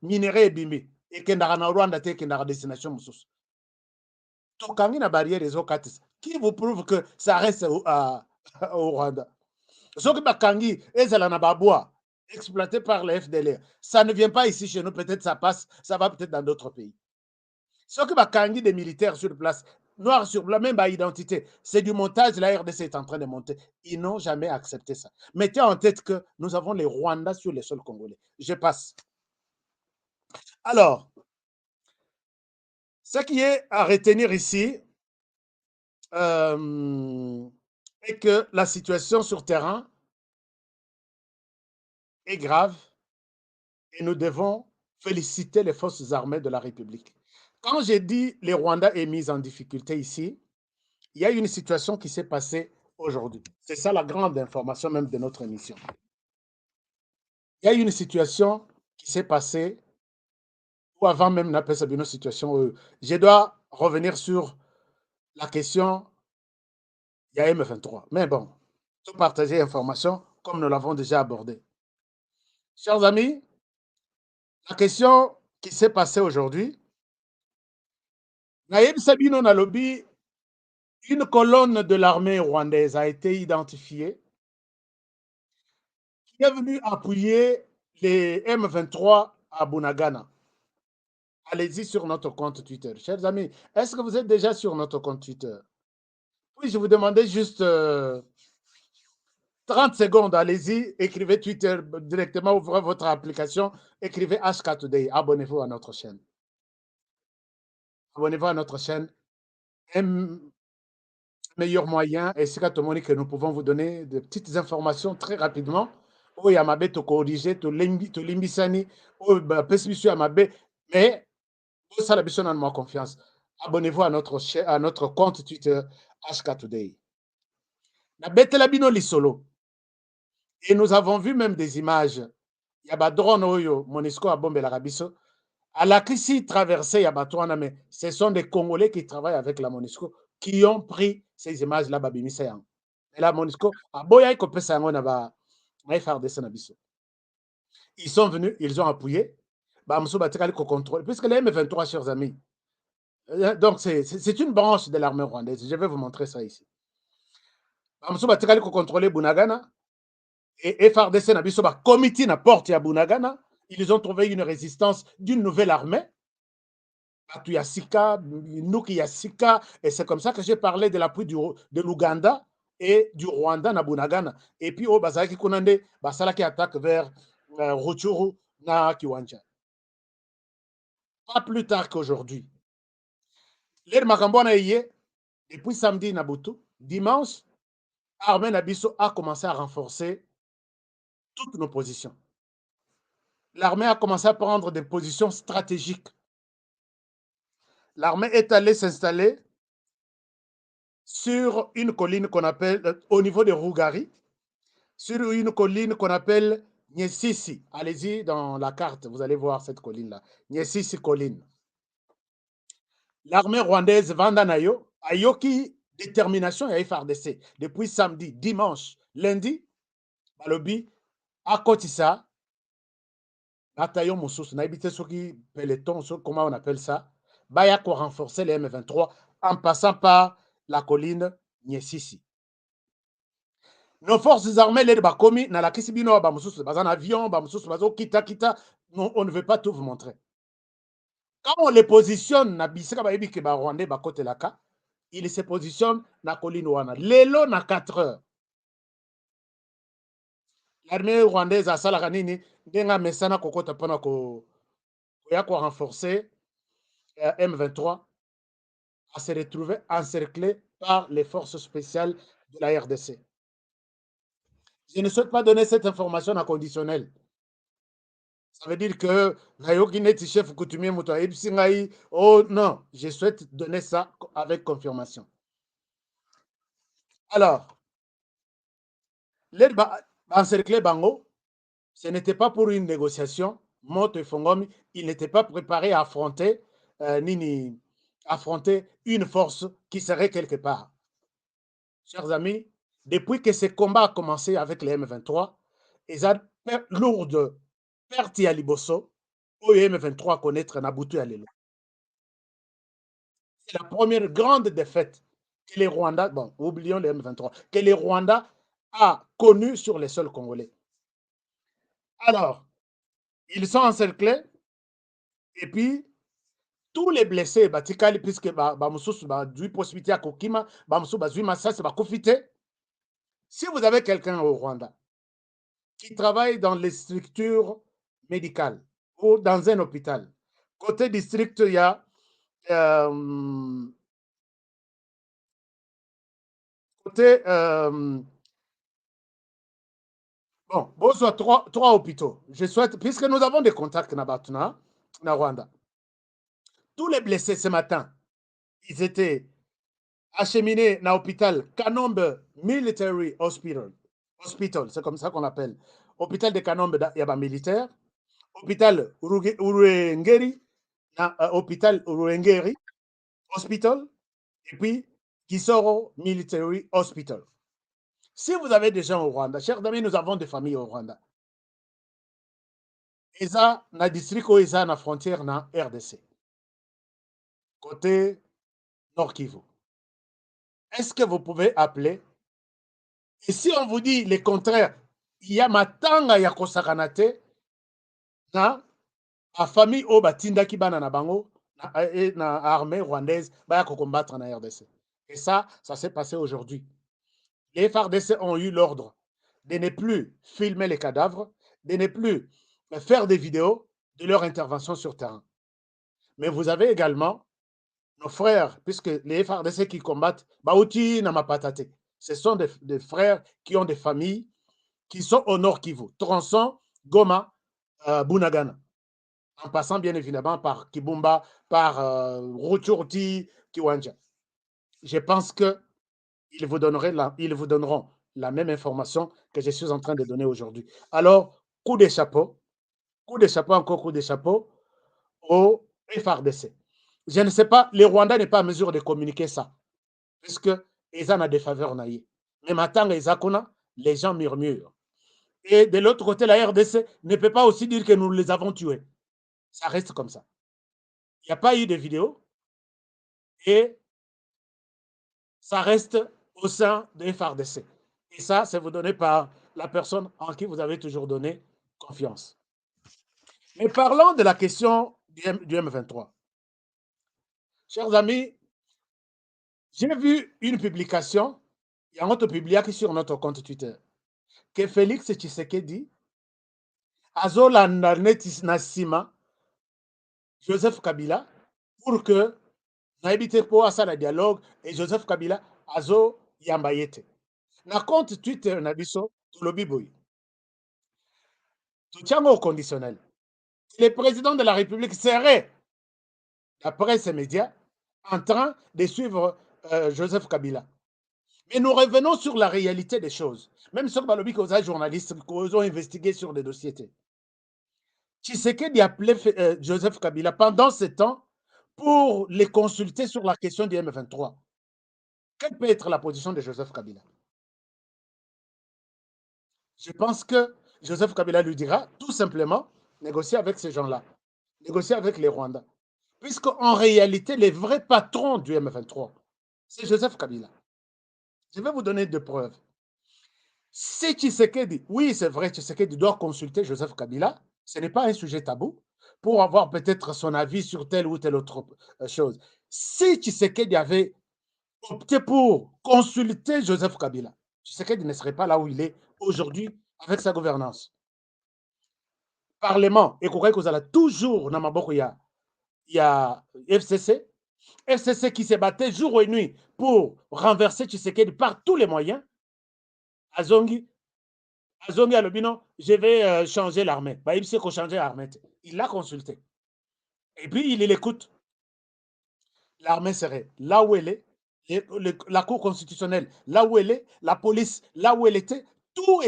minéré et bimbi. Et qu'il y a Rwanda, qu'il y a destination moussous. Tokangi na barrière des Okatis. Qui vous prouve que ça reste au Rwanda? Ce qui Bakangi, ezala na babois, exploité par le FDLR. Ça ne vient pas ici chez nous, peut-être ça passe, ça va peut-être dans d'autres pays. Ce qui Bakangi des militaires sur place, noir sur blanc, même par identité, c'est du montage, la RDC est en train de monter. Ils n'ont jamais accepté ça. Mettez en tête que nous avons les Rwandais sur les sols congolais. Je passe. Alors, ce qui est à retenir ici, est que la situation sur terrain est grave et nous devons féliciter les forces armées de la République. Quand j'ai dit les Rwandais est mis en difficulté ici, il y a une situation qui s'est passée aujourd'hui. C'est ça la grande information même de notre émission. Il y a une situation qui s'est passée, ou avant même d'appeler ça une situation, je dois revenir sur la question, il y a M23. Mais bon, tout partager l'information comme nous l'avons déjà abordé. Chers amis, la question qui s'est passée aujourd'hui, Naïb Sabino Nalobi, une colonne de l'armée rwandaise a été identifiée qui est venue appuyer les M23 à Bunagana. Allez-y sur notre compte Twitter. Chers amis, est-ce que vous êtes déjà sur notre compte Twitter? Oui, je vous demandais juste 30 secondes. Allez-y, écrivez Twitter directement, ouvrez votre application, écrivez HK Today. Abonnez-vous à notre chaîne. Abonnez-vous à notre chaîne. Un meilleur moyen, et c'est que nous pouvons vous donner de petites informations très rapidement. Oui, Amabe, tu corriger, tu limbisani, mais ça la besoin de ma confiance. Abonnez-vous à notre compte Twitter HK Today. Na betela bino lisolo. Et nous avons vu même des images. Il y a ba drone oyo Monisco a bombé la Rabiso. À la crise traversée, il y a Batouana, mais ce sont des Congolais qui travaillent avec la Monisco qui ont pris ces images-là. Et la Monisco, ils sont venus, ils ont appuyé. Puisque les M23, chers amis, donc c'est une branche de l'armée rwandaise. Je vais vous montrer ça ici. Contrôler Bunagana et FARDC na biso ba comité na porte ya Bunagana. Ils ont trouvé une résistance d'une nouvelle armée. Batuyasika, Nuki Yasika, et c'est comme ça que j'ai parlé de l'appui de l'Ouganda et du Rwanda na Bunagana. Et puis au Bazaki Kunande, Basala qui attaque vers Rutshuru na Kiwanja. Pas plus tard qu'aujourd'hui. L'air Makambona Iye, depuis samedi Nabutu, dimanche, Armée Nabiso a commencé à renforcer toutes nos positions. L'armée a commencé à prendre des positions stratégiques. L'armée est allée s'installer sur une colline qu'on appelle, au niveau de Rougari, sur une colline qu'on appelle Nyesisi, allez-y dans la carte, vous allez voir cette colline-là. Nyesisi colline. L'armée rwandaise Vandanayo a yoki détermination ya FRDC depuis samedi, dimanche, lundi, balobi akotisa bataillon mosusu na habité soki peloton, comment on appelle ça, baya ko renforcer les M23 en passant par la colline Nyesisi. Nos forces armées les bakomi na la kisibino ba mosusu bazan avion ba mosusu bazo kita non, on ne veut pas tout vous montrer. Quand on les positionne na bisika ba yebi ke ba Rwandais ba kote laka, il se positionne na colline wana lelo na 4 heures. L'armée rwandaise asalaka nini ndenga mesana kokota pona ko ya ko renforcer M23 à se retrouver encerclé par les forces spéciales de la RDC. Je ne souhaite pas donner cette information à conditionnel. Ça veut dire que chef coutumier oh non, je souhaite donner ça avec confirmation. Alors, les encerclés Bango, ce n'était pas pour une négociation. Moto et Fongomi, il n'était pas préparé à affronter affronter une force qui serait quelque part. Chers amis, depuis que ce combat a commencé avec les M23, ils ont lourde perte à Liboso, où les M23 connaître Nabutu à l'élo. C'est la première grande défaite que les Rwandais, bon, oublions les M23, que les Rwandais a connue sur les sols congolais. Alors, ils sont encerclés, et puis, tous les blessés, puisque du possibilité à Kokima, si vous avez quelqu'un au Rwanda qui travaille dans les structures médicales ou dans un hôpital, côté district, il y a côté bon, bonsoir, trois hôpitaux. Je souhaite, puisque nous avons des contacts na Rwanda. Tous les blessés ce matin, ils étaient acheminés dans l'hôpital Kanombe Military Hospital, c'est comme ça qu'on l'appelle. Hôpital de Kanombe, il y a militaire. Hôpital Uruengeri, hôpital Uruengeri Hospital, et puis Kisoro Military Hospital. Si vous avez des gens au Rwanda, chers amis, nous avons des familles au Rwanda. Et ça, dans le district où ils sont à la frontière, dans la RDC. Côté Nord Kivu. Est-ce que vous pouvez appeler? Et si on vous dit le contraire, il y a matanga ya kosakanate na a famille au batinda ki bana na bango na armée rwandaise ba ko combattre na RDC. Et ça s'est passé aujourd'hui. Les FARDC ont eu l'ordre de ne plus filmer les cadavres, de ne plus faire des vidéos de leur intervention sur terrain. Mais vous avez également nos frères, puisque les FARDC qui combattent, Baouti Namapatate, ce sont des frères qui ont des familles qui sont au Nord Kivu, Tronçon, Goma, Bunagana, en passant bien évidemment par Kibumba, par Rutshurti, Kiwanja. Je pense qu'ils vous donneront la même information que je suis en train de donner aujourd'hui. Alors, coup de chapeau, encore coup de chapeau au FARDC. Je ne sais pas, les Rwandais n'est pas en mesure de communiquer ça, puisque ils en ont des faveurs naïves. Mais maintenant, les gens murmurent. Et de l'autre côté, la RDC ne peut pas aussi dire que nous les avons tués. Ça reste comme ça. Il n'y a pas eu de vidéo et ça reste au sein de FARDC. Et ça, c'est vous donné par la personne en qui vous avez toujours donné confiance. Mais parlons de la question du M23. Chers amis, j'ai vu une publication, il y a un autre publié sur notre compte Twitter, que Félix Tshisekedi azolanda neti na sima Joseph Kabila pour que naibite po asala dialogue et Joseph Kabila azo yamba yete. Na compte Twitter na biso tulobi boy. Tout au conditionnel. Le président de la République serait, d'après ces médias, en train de suivre Joseph Kabila. Mais nous revenons sur la réalité des choses. Même sur Balobi, que vous journalistes, qui ont investigué sur des dossiers. Tshisekedi a appelé Joseph Kabila pendant ce temps pour les consulter sur la question du M23. Quelle peut être la position de Joseph Kabila? Je pense que Joseph Kabila lui dira tout simplement négocier avec ces gens-là, négocier avec les Rwandais. Puisqu'en réalité, les vrais patrons du M23, c'est Joseph Kabila. Je vais vous donner deux preuves. Si Tshisekedi, oui, c'est vrai, Tshisekedi doit consulter Joseph Kabila, ce n'est pas un sujet tabou, pour avoir peut-être son avis sur telle ou telle autre chose. Si Tshisekedi avait opté pour consulter Joseph Kabila, Tshisekedi ne serait pas là où il est aujourd'hui avec sa gouvernance. Parlement, et vous allez toujours dans Maboko, il y a FCC, FCC qui s'est battu jour et nuit pour renverser Tshisekedi par tous les moyens. Azongi Alobino, je vais changer l'armée. Bah, il sait qu'on change l'armée. Il l'a consulté. Et puis, il l'écoute. L'armée serait là où elle est, la Cour constitutionnelle là où elle est, la police là où elle était. Tout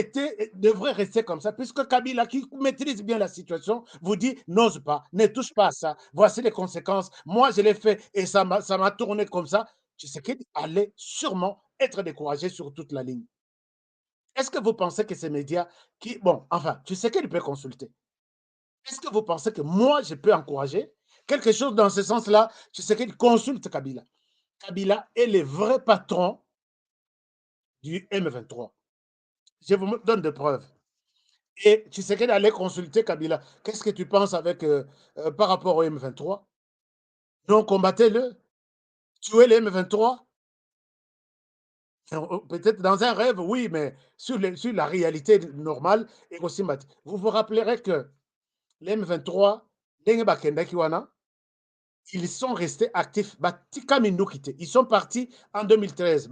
devrait rester comme ça, puisque Kabila, qui maîtrise bien la situation, vous dit n'ose pas, ne touche pas à ça. Voici les conséquences. Moi, je l'ai fait et ça m'a tourné comme ça. Je sais qu'il allait sûrement être découragé sur toute la ligne. Est-ce que vous pensez que ces médias qui... Bon, enfin, tu sais qu'il peut consulter. Est-ce que vous pensez que moi, je peux encourager quelque chose dans ce sens-là? Tu sais qu'il consulte Kabila. Kabila est le vrai patron du M23. Je vous donne des preuves. Et tu sais qu'il allait consulter Kabila. Qu'est-ce que tu penses avec, par rapport au M23? Non, combattez-le. Tuez le M23. Peut-être dans un rêve, oui, mais sur la réalité normale, vous vous rappellerez que les M23, ils sont restés actifs. Ils sont partis en 2013.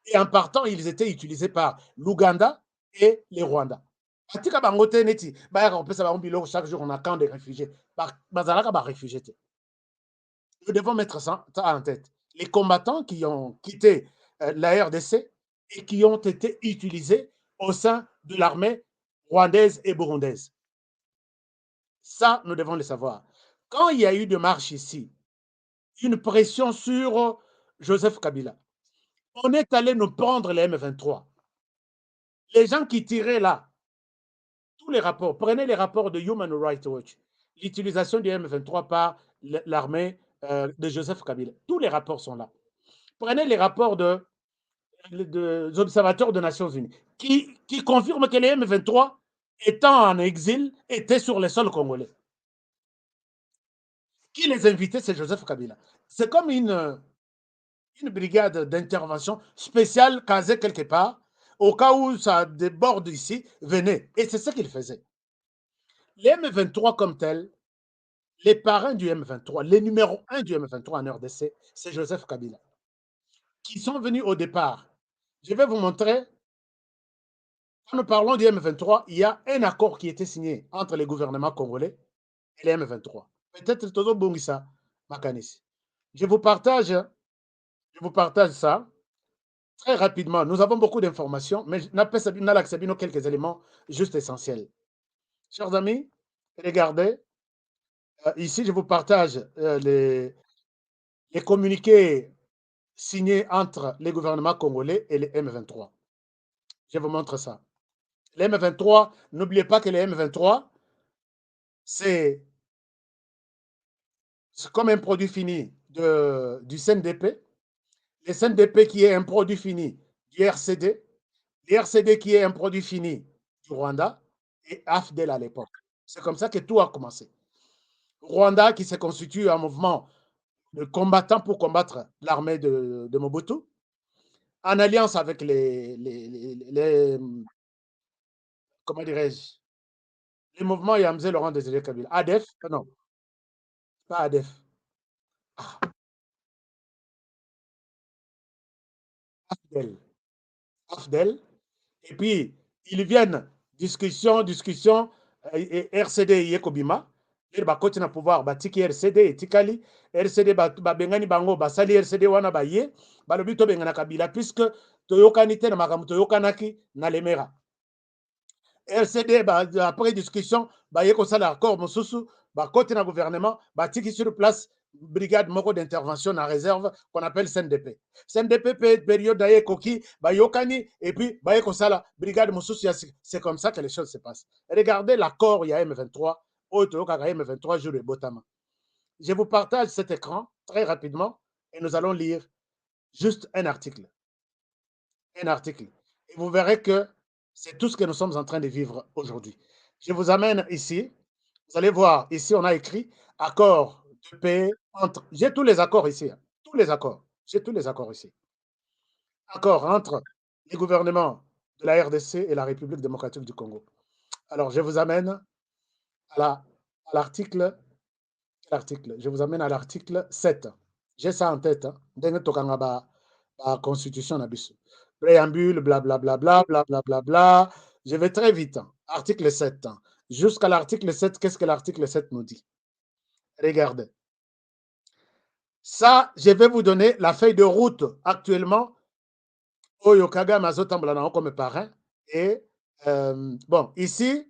Et en partant, ils étaient utilisés par l'Ouganda et les Rwandais. Chaque jour, on a camp de réfugiés. Nous devons mettre ça en tête. Les combattants qui ont quitté la RDC et qui ont été utilisés au sein de l'armée rwandaise et burundaise. Ça, nous devons le savoir. Quand il y a eu des marches ici, une pression sur Joseph Kabila, on est allé nous prendre les M23. Les gens qui tiraient là, tous les rapports, prenez les rapports de Human Rights Watch, l'utilisation du M23 par l'armée de Joseph Kabila. Tous les rapports sont là. Prenez les rapports des observateurs des Nations Unies qui confirment que les M23, étant en exil, étaient sur le sol congolais. Qui les invitait, c'est Joseph Kabila. C'est comme une brigade d'intervention spéciale casée quelque part, au cas où ça déborde ici, venez. Et c'est ce qu'il faisait. Les M23 comme tel, les parrains du M23, les numéros 1 du M23 en RDC, c'est Joseph Kabila, qui sont venus au départ. Je vais vous montrer, quand nous parlons du M23, il y a un accord qui était signé entre les gouvernements congolais et les M23. Peut-être Tozo Bongissa, Makanis. Je vous partage ça très rapidement. Nous avons beaucoup d'informations, mais je n'ai quelques éléments juste essentiels. Chers amis, regardez, ici je vous partage les communiqués signés entre les gouvernements congolais et les M23. Je vous montre ça. Les M23, n'oubliez pas que les M23, c'est comme un produit fini du CNDP, le CNDP qui est un produit fini du RCD, l'RCD qui est un produit fini du Rwanda, et AFDEL à l'époque. C'est comme ça que tout a commencé. Rwanda qui se constitue un mouvement de combattants pour combattre l'armée de Mobutu, en alliance avec les comment dirais-je, les mouvements Yamze Laurent Désiré Kabila. ADEF, non, pas ADEF. AFDEL. Et puis, ils viennent, discussion, et RCD Yekobima. ndenge bakoti na pouvoir batiki RCD etikali RCD babengani bango basali RCD wana baye balobi tobengana Kabila puisque toyokani te na makambo toyokanaki na Lemera. RCD après discussion baye kosala accord mosusu bakoti na gouvernement batiki sur place brigade moko d'intervention na réserve qu'on appelle CNDP. CNDP période aye koki bayokani et puis baye kosala brigade mosusu. C'est comme ça que les choses se passent. Regardez l'accord il y a M23 M23 jours de Botama. Je vous partage cet écran très rapidement et nous allons lire juste un article. Un article. Et vous verrez que c'est tout ce que nous sommes en train de vivre aujourd'hui. Je vous amène ici. Vous allez voir, ici, on a écrit accord de paix entre... J'ai tous les accords ici. Tous les accords. J'ai tous les accords ici. Accord entre les gouvernements de la RDC et la République démocratique du Congo. Alors, je vous amène à l'article... Je vous amène à l'article 7. J'ai ça en tête. La constitution n'abuse. Préambule, blablabla, blablabla, bla. Je vais très vite. Article 7. Jusqu'à l'article 7, qu'est-ce que l'article 7 nous dit? Regardez. Ça, je vais vous donner la feuille de route actuellement. Oyokaga Mazotamblana comme parrain. Et bon, ici,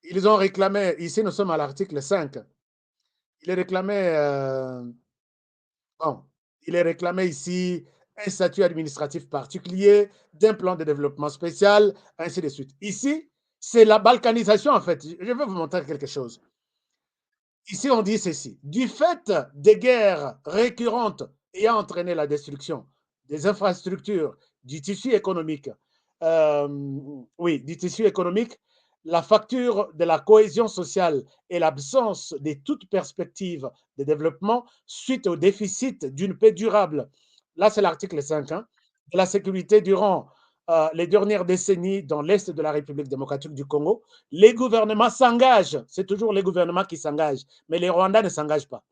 ils ont réclamé, ici nous sommes à l'article 5. Il est réclamé, bon, il est réclamé ici un statut administratif particulier, d'un plan de développement spécial, ainsi de suite. Ici, c'est la balkanisation en fait. Je vais vous montrer quelque chose. Ici, on dit ceci. Du fait des guerres récurrentes ayant entraîné la destruction des infrastructures, du tissu économique, du tissu économique, la facture de la cohésion sociale et l'absence de toute perspective de développement suite au déficit d'une paix durable. Là, c'est l'article 5, de la sécurité durant les dernières décennies dans l'Est de la République démocratique du Congo. Les gouvernements s'engagent, c'est toujours les gouvernements qui s'engagent, mais les Rwandais ne s'engagent pas,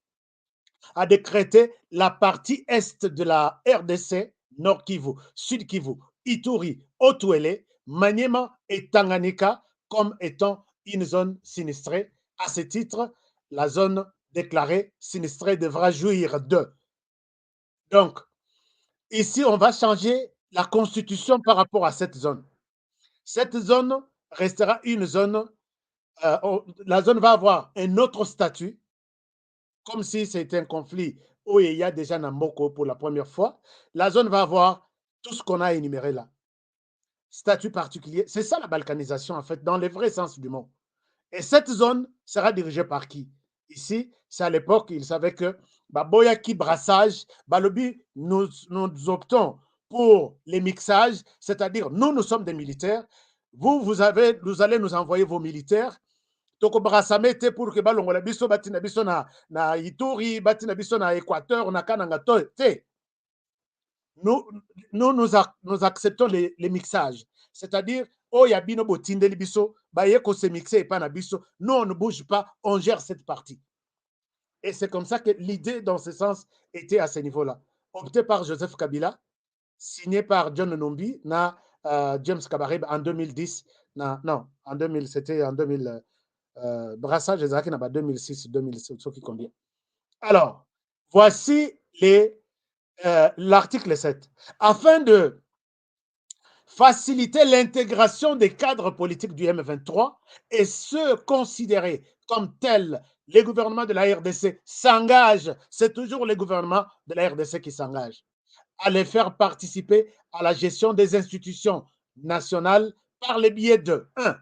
à décréter la partie Est de la RDC, Nord Kivu, Sud Kivu, Ituri, Haut-Uélé, Maniema et Tanganyika comme étant une zone sinistrée. À ce titre, la zone déclarée sinistrée devra jouir de. Donc, ici, on va changer la constitution par rapport à cette zone. Cette zone restera une zone, la zone va avoir un autre statut, comme si c'était un conflit où il y a déjà Namoko pour la première fois. La zone va avoir tout ce qu'on a énuméré là. Statut particulier, c'est ça la balkanisation en fait, dans le vrai sens du mot. Et cette zone sera dirigée par qui? Ici, c'est à l'époque, ils savaient que Baboyaki brassage, Balobi, nous optons pour les mixages, c'est-à-dire nous sommes des militaires, vous allez nous envoyer vos militaires, toko brassame te pour que balongola biso batina biso na Ituri, batina biso na Équateur, na Kananga te. Nous acceptons les mixages, c'est-à-dire oh ya bino botindeli biso baye ko se mixer et pas na biso, nous on ne bouge pas, on gère cette partie. Et c'est comme ça que l'idée dans ce sens était à ce niveau-là, opté par Joseph Kabila, signé par John Nombi na James Kabarebe en 2010 non en 2000, c'était en 2000 brassage ezalaki na 2006 2007 ce qui convient. Alors voici l'article 7 afin de faciliter l'intégration des cadres politiques du M23 et ceux considérés comme tels. Les gouvernements de la RDC s'engagent, c'est toujours les gouvernements de la RDC qui s'engagent, à les faire participer à la gestion des institutions nationales par le biais de 1.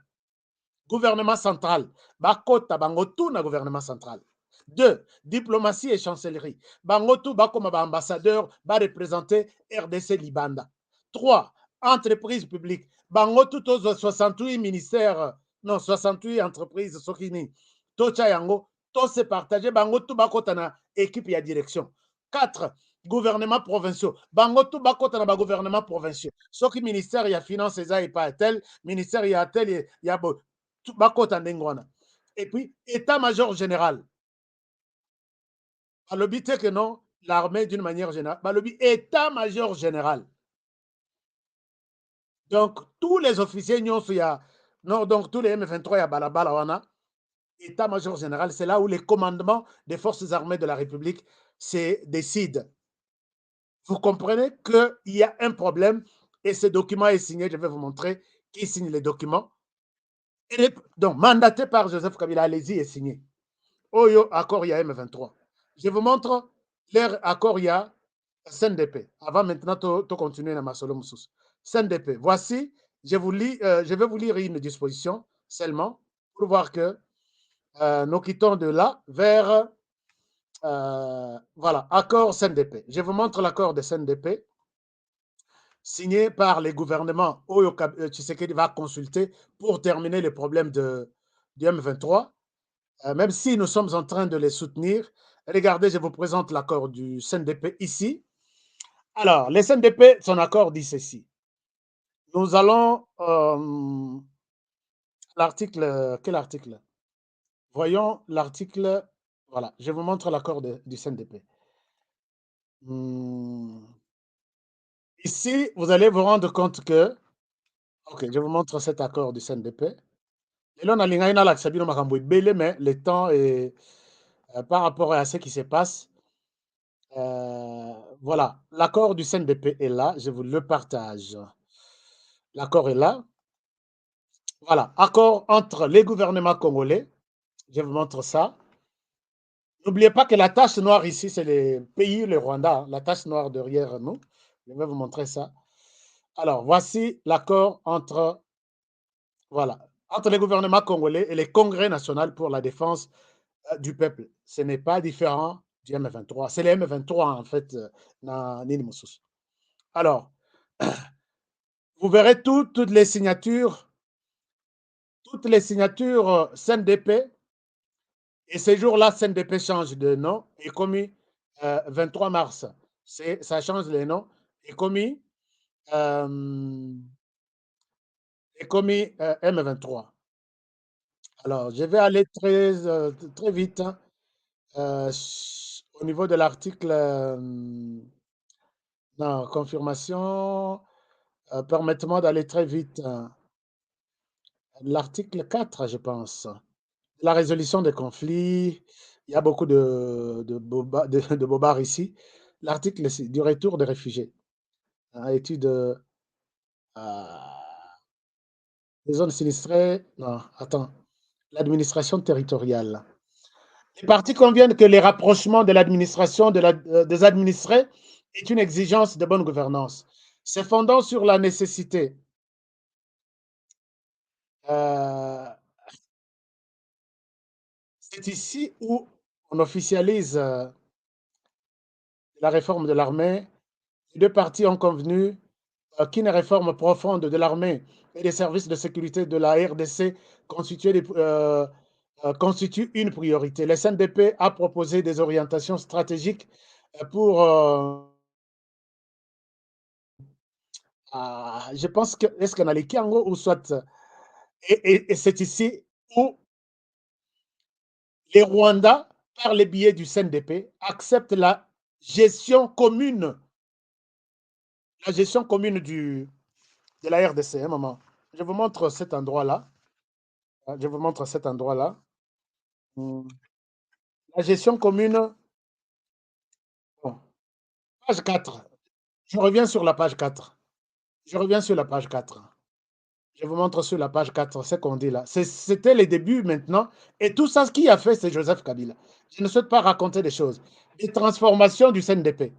Gouvernement central, bakota bangotu na gouvernement central. 2. Diplomatie et chancellerie, bangotu bakoma ba ambassadeur, ba représenter RDC Libanda. 3. Entreprises publiques, bangotu tozo 68 ministères, non 68 entreprises sokini, tocha yango, to se partager, bangotu bakota na équipe ya direction. 4. Gouvernements provinciaux, bangotu bakota na ba gouvernements provinciaux, soki ministère ya finance eza et pas tel, ministère ya tel ya bo bakota ndengwana. Et puis état-major général. Balobi te que non, l'armée d'une manière générale, balobi état-major général. Donc tous les officiers nyonso ya non, donc tous les M23 ya balabala wana état-major général, c'est là où les commandements des forces armées de la République se décident. Vous comprenez qu'il y a un problème et ce document est signé, je vais vous montrer qui signe les documents. Donc, mandaté par Joseph Kabila, allez-y et signé. Oyo, accord, il y a M23. Je vous montre leur accord, il y a CNDP. Avant maintenant, de continuer dans ma solo moussous. CNDP. Voici, je vais vous lire une disposition seulement pour voir que nous quittons de là vers voilà, accord CNDP. Je vous montre l'accord de CNDP signé par les gouvernements. Oyo Tshisekedi va consulter pour terminer les problèmes du M23. Même si nous sommes en train de les soutenir. Regardez, je vous présente l'accord du CNDP ici. Alors, le CNDP, son accord dit ceci. Nous allons... l'article... Quel article? Voyons l'article... Voilà, je vous montre l'accord du CNDP. Ici, vous allez vous rendre compte que... Ok, je vous montre cet accord du CNDP. Et là, on a mais le temps est... par rapport à ce qui se passe, voilà, l'accord du CNDP est là, je vous le partage. L'accord est là. Voilà, accord entre les gouvernements congolais. Je vous montre ça. N'oubliez pas que la tache noire ici, c'est les pays, le Rwanda. La tache noire derrière nous. Je vais vous montrer ça. Alors, voici l'accord entre, voilà, entre les gouvernements congolais et les congrès national pour la défense du peuple. Ce n'est pas différent du M23. C'est le M23, en fait, dans Nini Moussous. Alors, vous verrez toutes les signatures CNDP. Et ces jours-là, CNDP change de nom et commis 23 mars. Ça change les noms. Et commis M23. Alors, je vais aller très vite hein, au niveau de l'article. Non, confirmation. Permettez-moi d'aller très vite. L'article 4, je pense. La résolution des conflits. Il y a beaucoup de bobards ici. L'article du retour des réfugiés. Étude des zones sinistrées. Non, attends. L'administration territoriale. Les partis conviennent que les rapprochements de l'administration des administrés est une exigence de bonne gouvernance. Se fondant sur la nécessité c'est ici où on officialise la réforme de l'armée. Les deux partis ont convenu qu'une réforme profonde de l'armée et des services de sécurité de la RDC constitue une priorité. Le CNDP a proposé des orientations stratégiques pour... je pense que... Est-ce qu'on a les Kiango ou soit... Et c'est ici où les Rwandais, par le biais du CNDP, acceptent la gestion commune de la RDC. Un moment. Je vous montre cet endroit-là. Je vous montre cet endroit-là. La gestion commune. Bon. Page 4. Je reviens sur la page 4. Je reviens sur la page 4. Je vous montre sur la page 4 ce qu'on dit là. C'était les débuts maintenant. Et tout ça, ce qu'il a fait, c'est Joseph Kabila. Je ne souhaite pas raconter des choses. Les transformations du CNDP.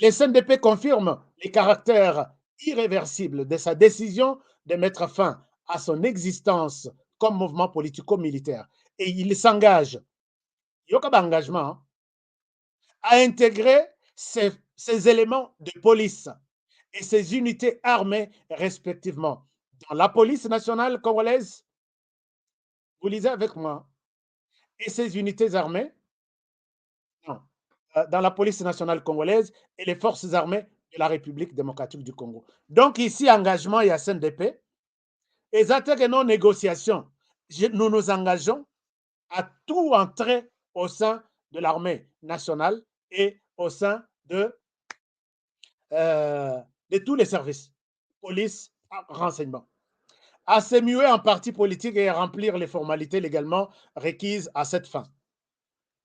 Le CNDP confirme les caractères irréversibles de sa décision de mettre fin à son existence comme mouvement politico-militaire. Et il s'engage, il y a un engagement, à intégrer ces éléments de police et ces unités armées respectivement dans la police nationale congolaise, vous lisez avec moi, et ces unités armées dans la police nationale congolaise et les forces armées de la République démocratique du Congo. Donc ici, engagement, il y a CNDP. Et que nos négociations, nous nous engageons à tout entrer au sein de l'armée nationale et au sein de tous les services, police, renseignement. à se muer en parti politique et à remplir les formalités légalement requises à cette fin.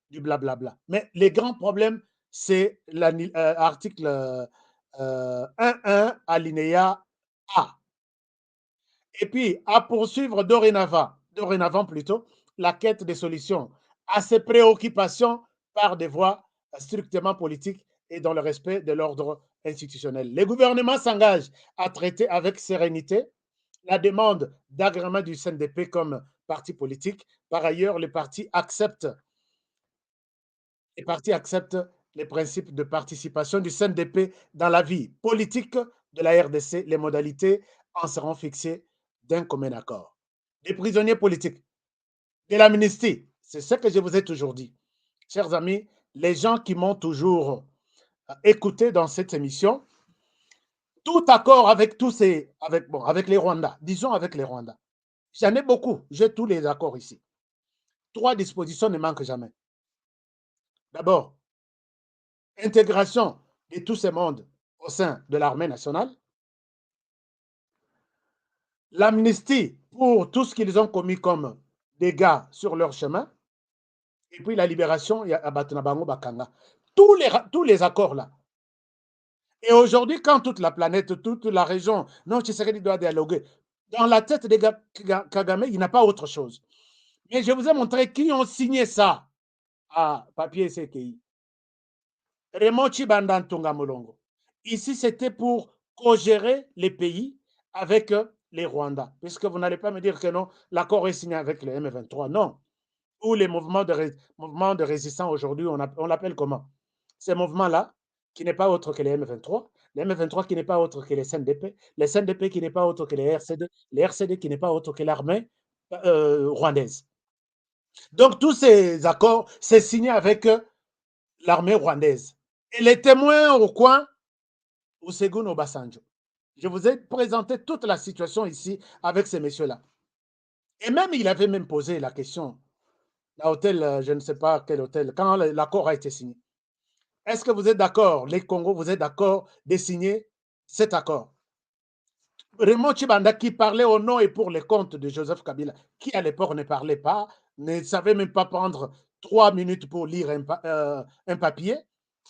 Du blablabla. Mais les grands problèmes, c'est l'article 1.1 alinéa A. Et puis, à poursuivre dorénavant plutôt, la quête des solutions à ces préoccupations par des voies strictement politiques et dans le respect de l'ordre institutionnel. Les gouvernements s'engagent à traiter avec sérénité la demande d'agrément du CNDP comme parti politique. Par ailleurs, les partis acceptent les principes de participation du CNDP dans la vie politique de la RDC. Les modalités en seront fixées d'un commun accord. Des prisonniers politiques, de l'amnistie, c'est ce que je vous ai toujours dit. Chers amis, les gens qui m'ont toujours écouté dans cette émission, tout accord avec avec les Rwandais, disons avec les Rwandais. J'en ai beaucoup, j'ai tous les accords ici. 3 dispositions ne manquent jamais. D'abord, intégration de tous ces mondes au sein de l'armée nationale, l'amnistie pour tout ce qu'ils ont commis comme dégâts sur leur chemin, et puis la libération à Batunabango Bakanga. Tous les accords là. Et aujourd'hui, quand toute la planète, toute la région, non, Tshisekedi doit dialoguer, dans la tête des Kagame, il n'y a pas autre chose. Mais je vous ai montré qui ont signé ça à papier CKI. Raymond Chibanda Ntonga Molongo. Ici, c'était pour co-gérer les pays avec les Rwandais. Puisque vous n'allez pas me dire que non, l'accord est signé avec le M23. Non. Ou les mouvements de résistance aujourd'hui, on l'appelle comment? Ces mouvements-là, qui n'est pas autre que les M23 qui n'est pas autre que les CNDP qui n'est pas autre que les RCD qui n'est pas autre que l'armée rwandaise. Donc, tous ces accords, c'est signé avec l'armée rwandaise. Et les témoins au coin, Olusegun Obasanjo. Je vous ai présenté toute la situation ici avec ces messieurs-là. Et même, il avait même posé la question, l'hôtel, je ne sais pas quel hôtel, quand l'accord a été signé. Est-ce que vous êtes d'accord, les Congos, vous êtes d'accord de signer cet accord? Raymond Chibanda qui parlait au nom et pour les comptes de Joseph Kabila, qui à l'époque ne parlait pas, ne savait même pas prendre 3 minutes pour lire un papier,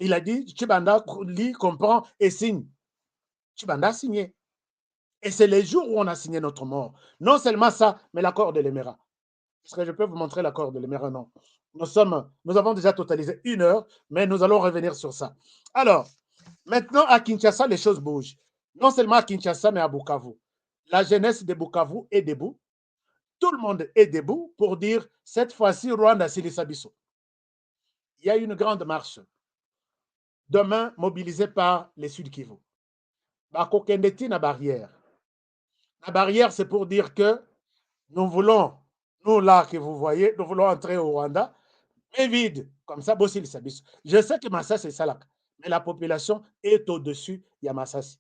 il a dit, Chibanda lit, comprend et signe. Chibanda a signé. Et c'est les jours où on a signé notre mort. Non seulement ça, mais l'accord de l'Émirat. Est-ce que je peux vous montrer l'accord de l'Émirat? Non. Nous avons déjà totalisé 1 heure, mais nous allons revenir sur ça. Alors, maintenant à Kinshasa, les choses bougent. Non seulement à Kinshasa, mais à Bukavu. La jeunesse de Bukavu est debout. Tout le monde est debout pour dire, cette fois-ci, Rwanda Silisabiso. Il y a une grande marche. Demain, mobilisée par les Sud Kivu. Bakokendeti na barrière. La barrière, c'est pour dire que nous voulons, nous là que vous voyez, nous voulons entrer au Rwanda, mais vide, comme ça, Bossil Sabiso. Je sais que Massas c'est Salak, mais la population est au-dessus, il y a Massas.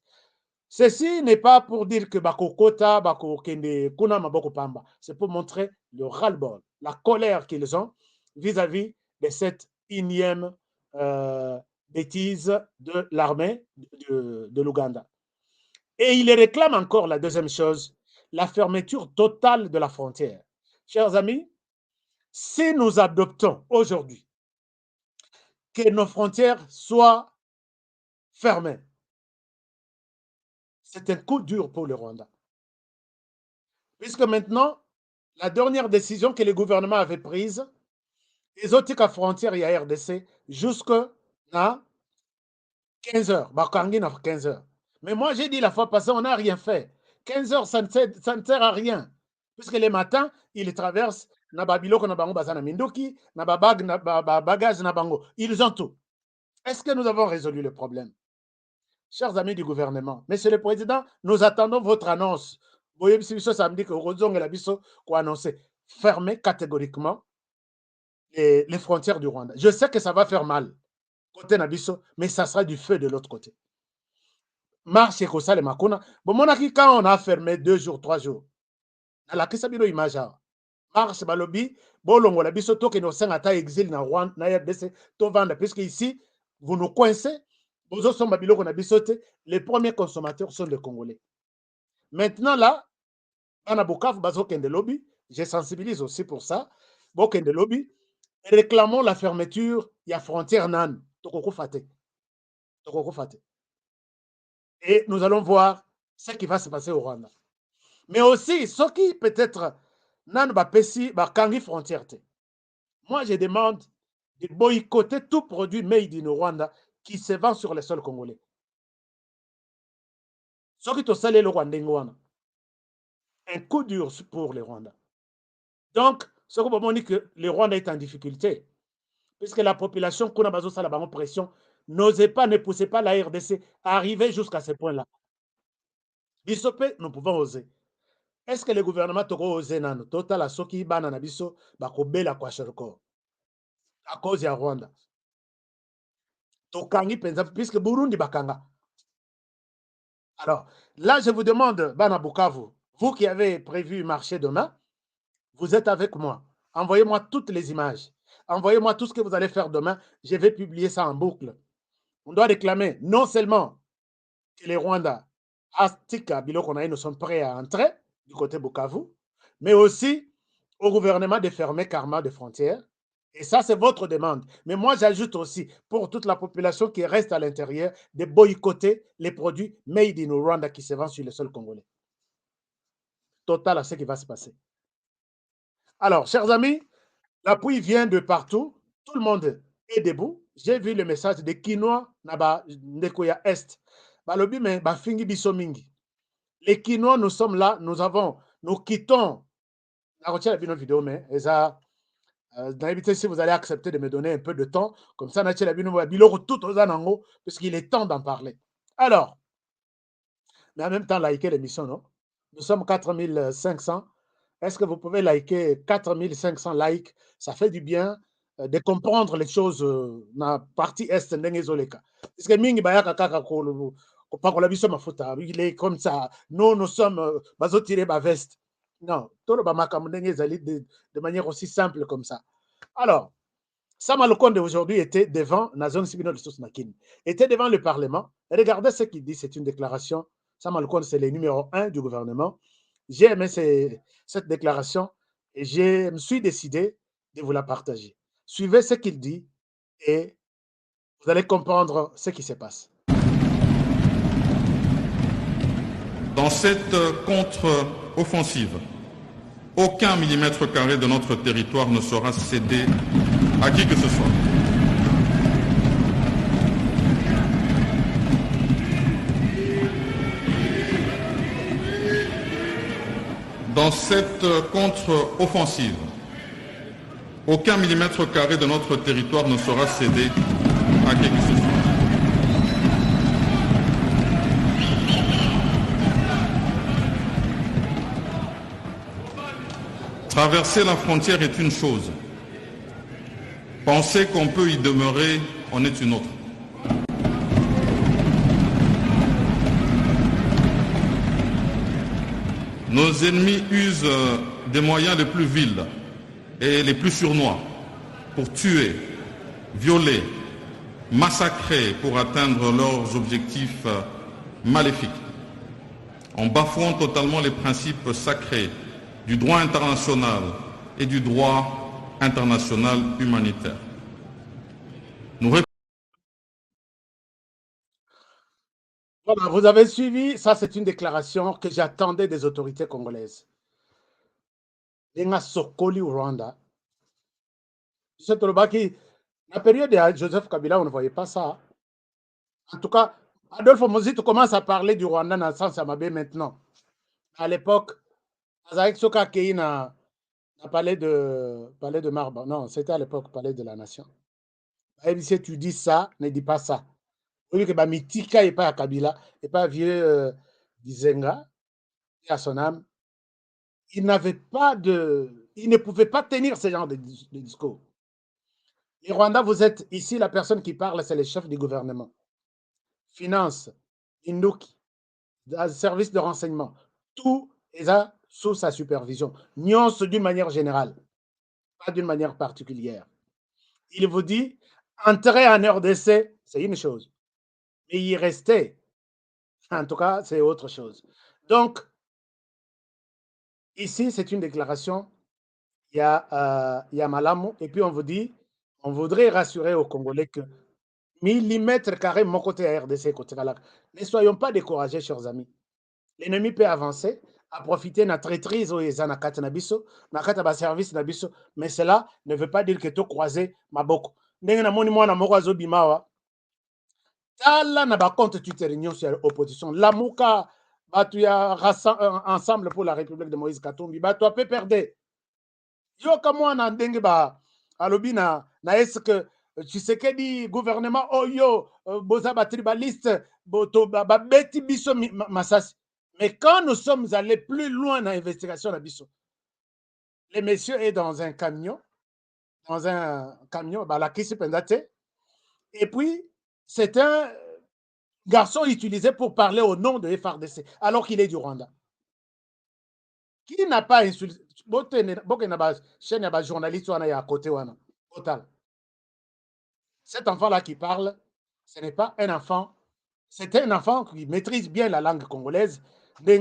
Ceci n'est pas pour dire que Bakokota, Bakokende, Kuna Maboko Pamba. C'est pour montrer le ras-le-bol, la colère qu'ils ont vis-à-vis de cette énième bêtise de l'armée de l'Ouganda. Et il réclame encore la deuxième chose, la fermeture totale de la frontière. Chers amis, si nous adoptons aujourd'hui que nos frontières soient fermées, c'est un coup dur pour le Rwanda. Puisque maintenant, la dernière décision que le gouvernement avait prise, les autres frontières, il y a RDC, jusqu'à 15 heures. 15 heures. Mais moi, j'ai dit la fois passée, on n'a rien fait. 15 heures, ça ne sert à rien. Puisque les matins, ils traversent Nababiloko, Nabango, Bazana Mindoki, Nababag, Bagage, Nabango. Ils ont tout. Est-ce que nous avons résolu le problème? Chers amis du gouvernement, Monsieur le Président, nous attendons votre annonce. Voyez, samedi que Rozong et la Bisso ont annoncé fermer catégoriquement les frontières du Rwanda. Je sais que ça va faire mal côté Nabiso, mais ça sera du feu de l'autre côté. Marche et ça les Makuna. Bon, mon aki, quand on a fermé 2 jours, 3 jours, à la Kisabilo image, marche balobi, bolongo la biso to que nos sangata exil na Rwanda, na RDC, to vendre, puisque ici, vous nous coincez, vous sommes babilo qu'on a bisoté, les premiers consommateurs sont les Congolais. Maintenant là, Bana Bukavu, bazokende lobby. Je sensibilise aussi pour ça. Bokende lobby. Réclamons la fermeture. Il y a frontière nan. Tokoko fate. Tokoko fate. Et nous allons voir ce qui va se passer au Rwanda. Mais aussi, ce qui peut-être nan bapesi bakangi frontière te. Moi, je demande de boycotter tout produit made in Rwanda qui se vend sur le sol congolais. Ce qui te salé le Rwanda, un coup dur pour les Rwandais. Donc, ce que vous dit que le Rwanda est en difficulté, puisque la population, qu'on a besoin de la pression, n'osez pas, ne poussez pas la RDC à arriver jusqu'à ce point-là. Bisopé, nous pouvons oser. Est-ce que le gouvernement a osé nano total à ce qui banana biso bakobela kwa sherko à cause de Rwanda? Tokangi penza puisque Burundi bakanga. Alors, là, je vous demande, Bana Bukavu, vous qui avez prévu marcher demain, vous êtes avec moi. Envoyez-moi toutes les images. Envoyez-moi tout ce que vous allez faire demain. Je vais publier ça en boucle. On doit réclamer non seulement que les Rwandais, Astika, Bilokonaï, nous sommes prêts à entrer du côté Bukavu, mais aussi au gouvernement de fermer karma de frontières. Et ça, c'est votre demande. Mais moi, j'ajoute aussi, pour toute la population qui reste à l'intérieur, de boycotter les produits made in Rwanda qui se vendent sur le sol congolais. Total à ce qui va se passer. Alors, chers amis, l'appui vient de partout. Tout le monde est debout. J'ai vu le message de Kinois Naba Nekoya Est. Balobi mais bafingi biso mingi. Les Kinois, nous sommes là, nous quittons. La recherche de vidéo, mais si vous allez accepter de me donner un peu de temps, comme ça, tout aux anango, parce qu'il est temps d'en parler. Alors, mais en même temps, likez l'émission, non? Nous sommes 4500. Est-ce que vous pouvez liker 4500 likes? Ça fait du bien de comprendre les choses dans la partie est d'Engezoleka. Parce que Mingi Bayaka Kaka il est comme ça. Nous sommes bazotiré ba veste. Non, de manière aussi simple comme ça. Alors, Sama Lukonde aujourd'hui était devant Nazon Sibino de Nakin, était devant le Parlement. Regardez ce qu'il dit, c'est une déclaration. Sama Lukonde, c'est le numéro 1 du gouvernement. J'ai aimé cette déclaration et je me suis décidé de vous la partager. Suivez ce qu'il dit et vous allez comprendre ce qui se passe. Dans cette contre-offensive, aucun millimètre carré de notre territoire ne sera cédé à qui que ce soit. Dans cette contre-offensive, aucun millimètre carré de notre territoire ne sera cédé à qui que ce soit. Traverser la frontière est une chose. Penser qu'on peut y demeurer en est une autre. Nos ennemis usent des moyens les plus vils et les plus sournois pour tuer, violer, massacrer pour atteindre leurs objectifs maléfiques, en bafouant totalement les principes sacrés du droit international et du droit international humanitaire. Voilà, vous avez suivi, ça c'est une déclaration que j'attendais des autorités congolaises. Denga Sokoli au Rwanda. La période de Joseph Kabila, on ne voyait pas ça. En tout cas, Adolphe Mozito commence à parler du Rwanda dans le sens Amabé maintenant. À l'époque, Azaïk Soka Kei n'a palais de Marbre. Non, c'était à l'époque palais de la Nation. Si tu dis ça, ne dis pas ça. Oui, que Mitika et pas à Kabila, et pas vieux Dizenga, et à son âme, il ne pouvait pas tenir ce genre de discours. Les Rwandais, vous êtes ici, la personne qui parle, c'est le chef du gouvernement. Finance, Induki, service de renseignement, tout est là sous sa supervision. Nuance d'une manière générale, pas d'une manière particulière. Il vous dit, entrer en RDC, c'est une chose. Mais y rester, en tout cas, c'est autre chose. Donc, Ici, c'est une déclaration, il y a Malamu, et puis on vous dit, on voudrait rassurer aux Congolais que millimètre carré, mon côté à RDC, côté Kalak. Ne soyons pas découragés, chers amis. L'ennemi peut avancer, à profiter de la traîtrise ou na kati na biso, na kati ba service na biso, mais cela ne veut pas dire que tu croiser maboko. Ndenge na moni mwana moko azobimawa, tala na ba compte Twitter nyonso ya opposition, lamuka batu ya ensemble pour la République de Moïse Katumbi, batu ape perdre. Yoka mwana ndenge ba alobi na est-ce que Tshisekedi gouvernement oyo boza ba tribaliste boto ba beti biso masasi. Mais quand nous sommes allés plus loin dans l'investigation de Bisso, le monsieur est dans un camion, la Kisi Pendate, et puis c'est un garçon utilisé pour parler au nom de FRDC, alors qu'il est du Rwanda. Qui n'a pas insulté? Chaîne ya journaliste à côté total. Cet enfant-là qui parle, ce n'est pas un enfant, c'est un enfant qui maîtrise bien la langue congolaise. Mais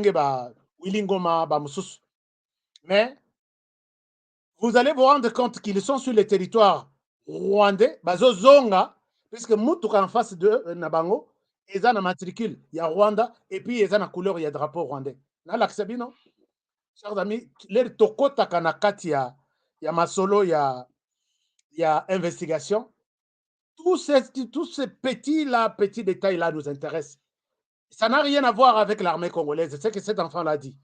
vous allez vous rendre compte qu'ils sont sur le territoire rwandais, puisque Moutoura en face de Nabango, ils ont un matricule, il y a Rwanda, et puis ils ont une couleur, il y a drapeau rwandais. Non? Chers amis, les Tokota Kanakati, il y a Masolo, il y a investigation. Tous ces petits détails-là nous intéressent. Ça n'a rien à voir avec l'armée congolaise. C'est ce que cet enfant l'a dit.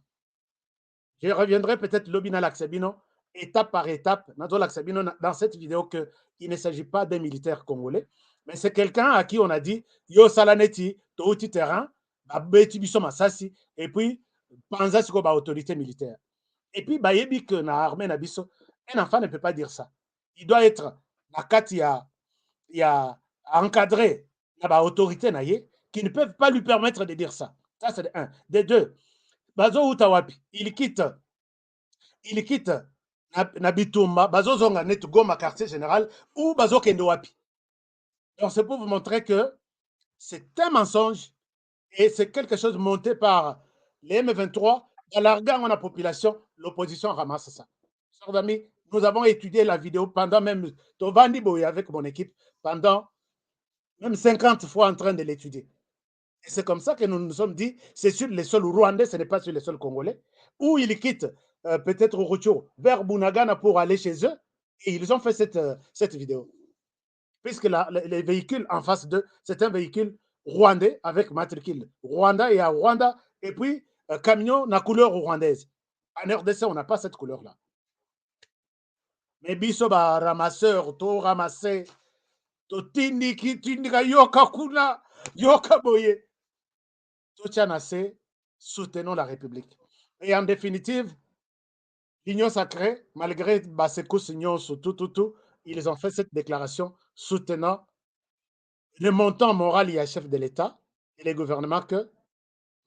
Je reviendrai peut-être Lobina Laksabino, étape par étape, dans cette vidéo, qu'il ne s'agit pas d'un militaire congolais, mais c'est quelqu'un à qui on a dit Yo Salaneti, Touti terrain, Beti Biso Masasi, et puis Panza Siko ba autorité militaire. Et puis Bayebi que na armée na biso, un enfant ne peut pas dire ça. Il doit être il y a encadré na autorité naie qui ne peuvent pas lui permettre de dire ça. Ça, c'est de un. De deux, Bazo Utawapi, il quitte Nabitumba, Bazo Zonga Net Goma, quartier général, ou Bazo Kendowapi. Donc, c'est pour vous montrer que c'est un mensonge et c'est quelque chose monté par les M23. Dans l'argant de la population, l'opposition ramasse ça. Chers amis, nous avons étudié la vidéo pendant même, Tovandi Boye avec mon équipe, pendant même 50 fois en train de l'étudier. Et c'est comme ça que nous nous sommes dit, c'est sur les sols rwandais, ce n'est pas sur les sols congolais, où ils quittent peut-être au retour vers Bunagana pour aller chez eux, et ils ont fait cette vidéo. Puisque les véhicules en face d'eux, c'est un véhicule rwandais avec matricule Rwanda et à Rwanda, et puis camion na couleur rwandaise. En RDC, on n'a pas cette couleur-là. Mais biso ba ramasseur, to ramasser, to tindiki, tindika yoka kuna, yoka boye. Soutenons la République. Et en définitive, l'Union sacrée, malgré Basekou Signon, ils ont fait cette déclaration soutenant le montant moral et chef de l'État et les gouvernements que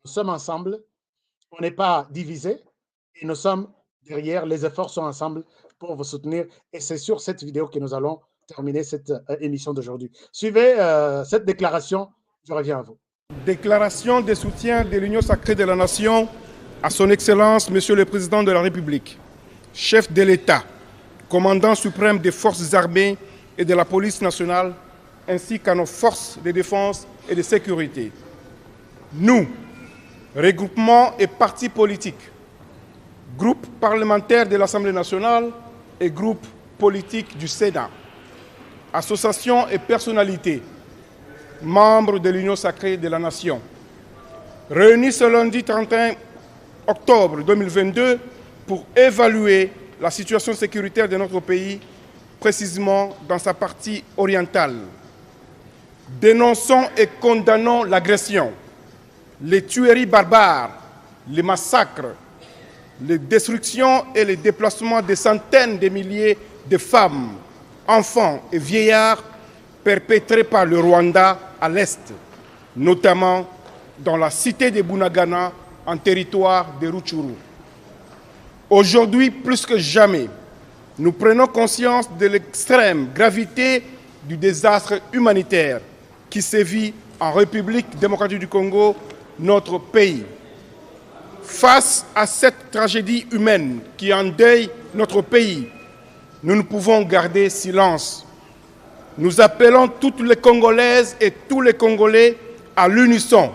nous sommes ensemble, on n'est pas divisés et nous sommes derrière, les efforts sont ensemble pour vous soutenir. Et c'est sur cette vidéo que nous allons terminer cette émission d'aujourd'hui. Suivez cette déclaration, je reviens à vous. Déclaration de soutien de l'Union sacrée de la Nation à son Excellence, Monsieur le Président de la République, chef de l'État, commandant suprême des forces armées et de la police nationale, ainsi qu'à nos forces de défense et de sécurité. Nous, regroupement et partis politiques, groupe parlementaire de l'Assemblée nationale et groupe politique du Sénat, associations et personnalités, membres de l'Union sacrée de la Nation, réunis ce lundi 31 octobre 2022 pour évaluer la situation sécuritaire de notre pays, précisément dans sa partie orientale. Dénonçons et condamnons l'agression, les tueries barbares, les massacres, les destructions et les déplacements de centaines de milliers de femmes, enfants et vieillards perpétrés par le Rwanda à l'est, notamment dans la cité de Bunagana, en territoire de Rutshuru. Aujourd'hui, plus que jamais, nous prenons conscience de l'extrême gravité du désastre humanitaire qui sévit en République démocratique du Congo, notre pays. Face à cette tragédie humaine qui endeuille notre pays, nous ne pouvons garder silence. Nous appelons toutes les Congolaises et tous les Congolais à l'unisson,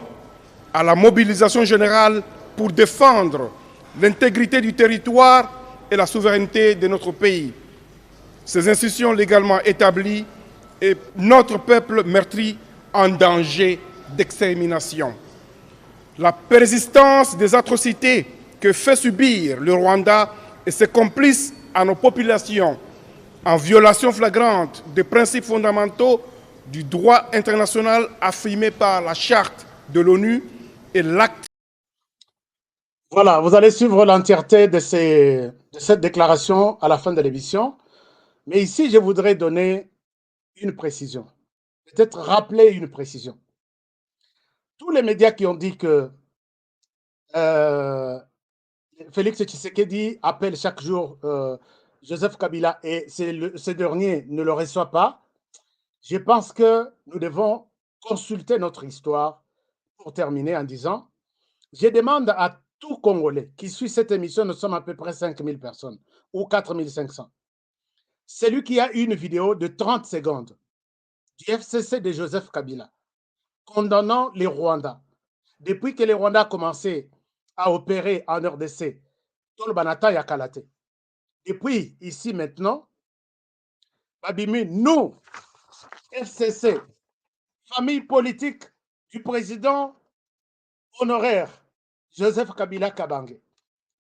à la mobilisation générale pour défendre l'intégrité du territoire et la souveraineté de notre pays. Ces institutions légalement établies et notre peuple meurtri en danger d'extermination. La persistance des atrocités que fait subir le Rwanda et ses complices à nos populations, en violation flagrante des principes fondamentaux du droit international affirmé par la Charte de l'ONU et l'acte. Voilà, vous allez suivre l'entièreté de cette déclaration à la fin de l'émission. Mais ici, je voudrais donner une précision. Peut-être rappeler une précision. Tous les médias qui ont dit que Félix Tshisekedi appelle chaque jour Joseph Kabila et ce dernier ne le reçoit pas, je pense que nous devons consulter notre histoire pour terminer en disant, je demande à tout Congolais qui suit cette émission, nous sommes à peu près 5000 personnes ou 4500. Celui qui a une vidéo de 30 secondes du FCC de Joseph Kabila condamnant les Rwandais. Depuis que les Rwandais ont commencé à opérer en RDC, Tolbanata Yakalate. Depuis ici maintenant, Babimi, nous, FCC, famille politique du président honoraire Joseph Kabila Kabange,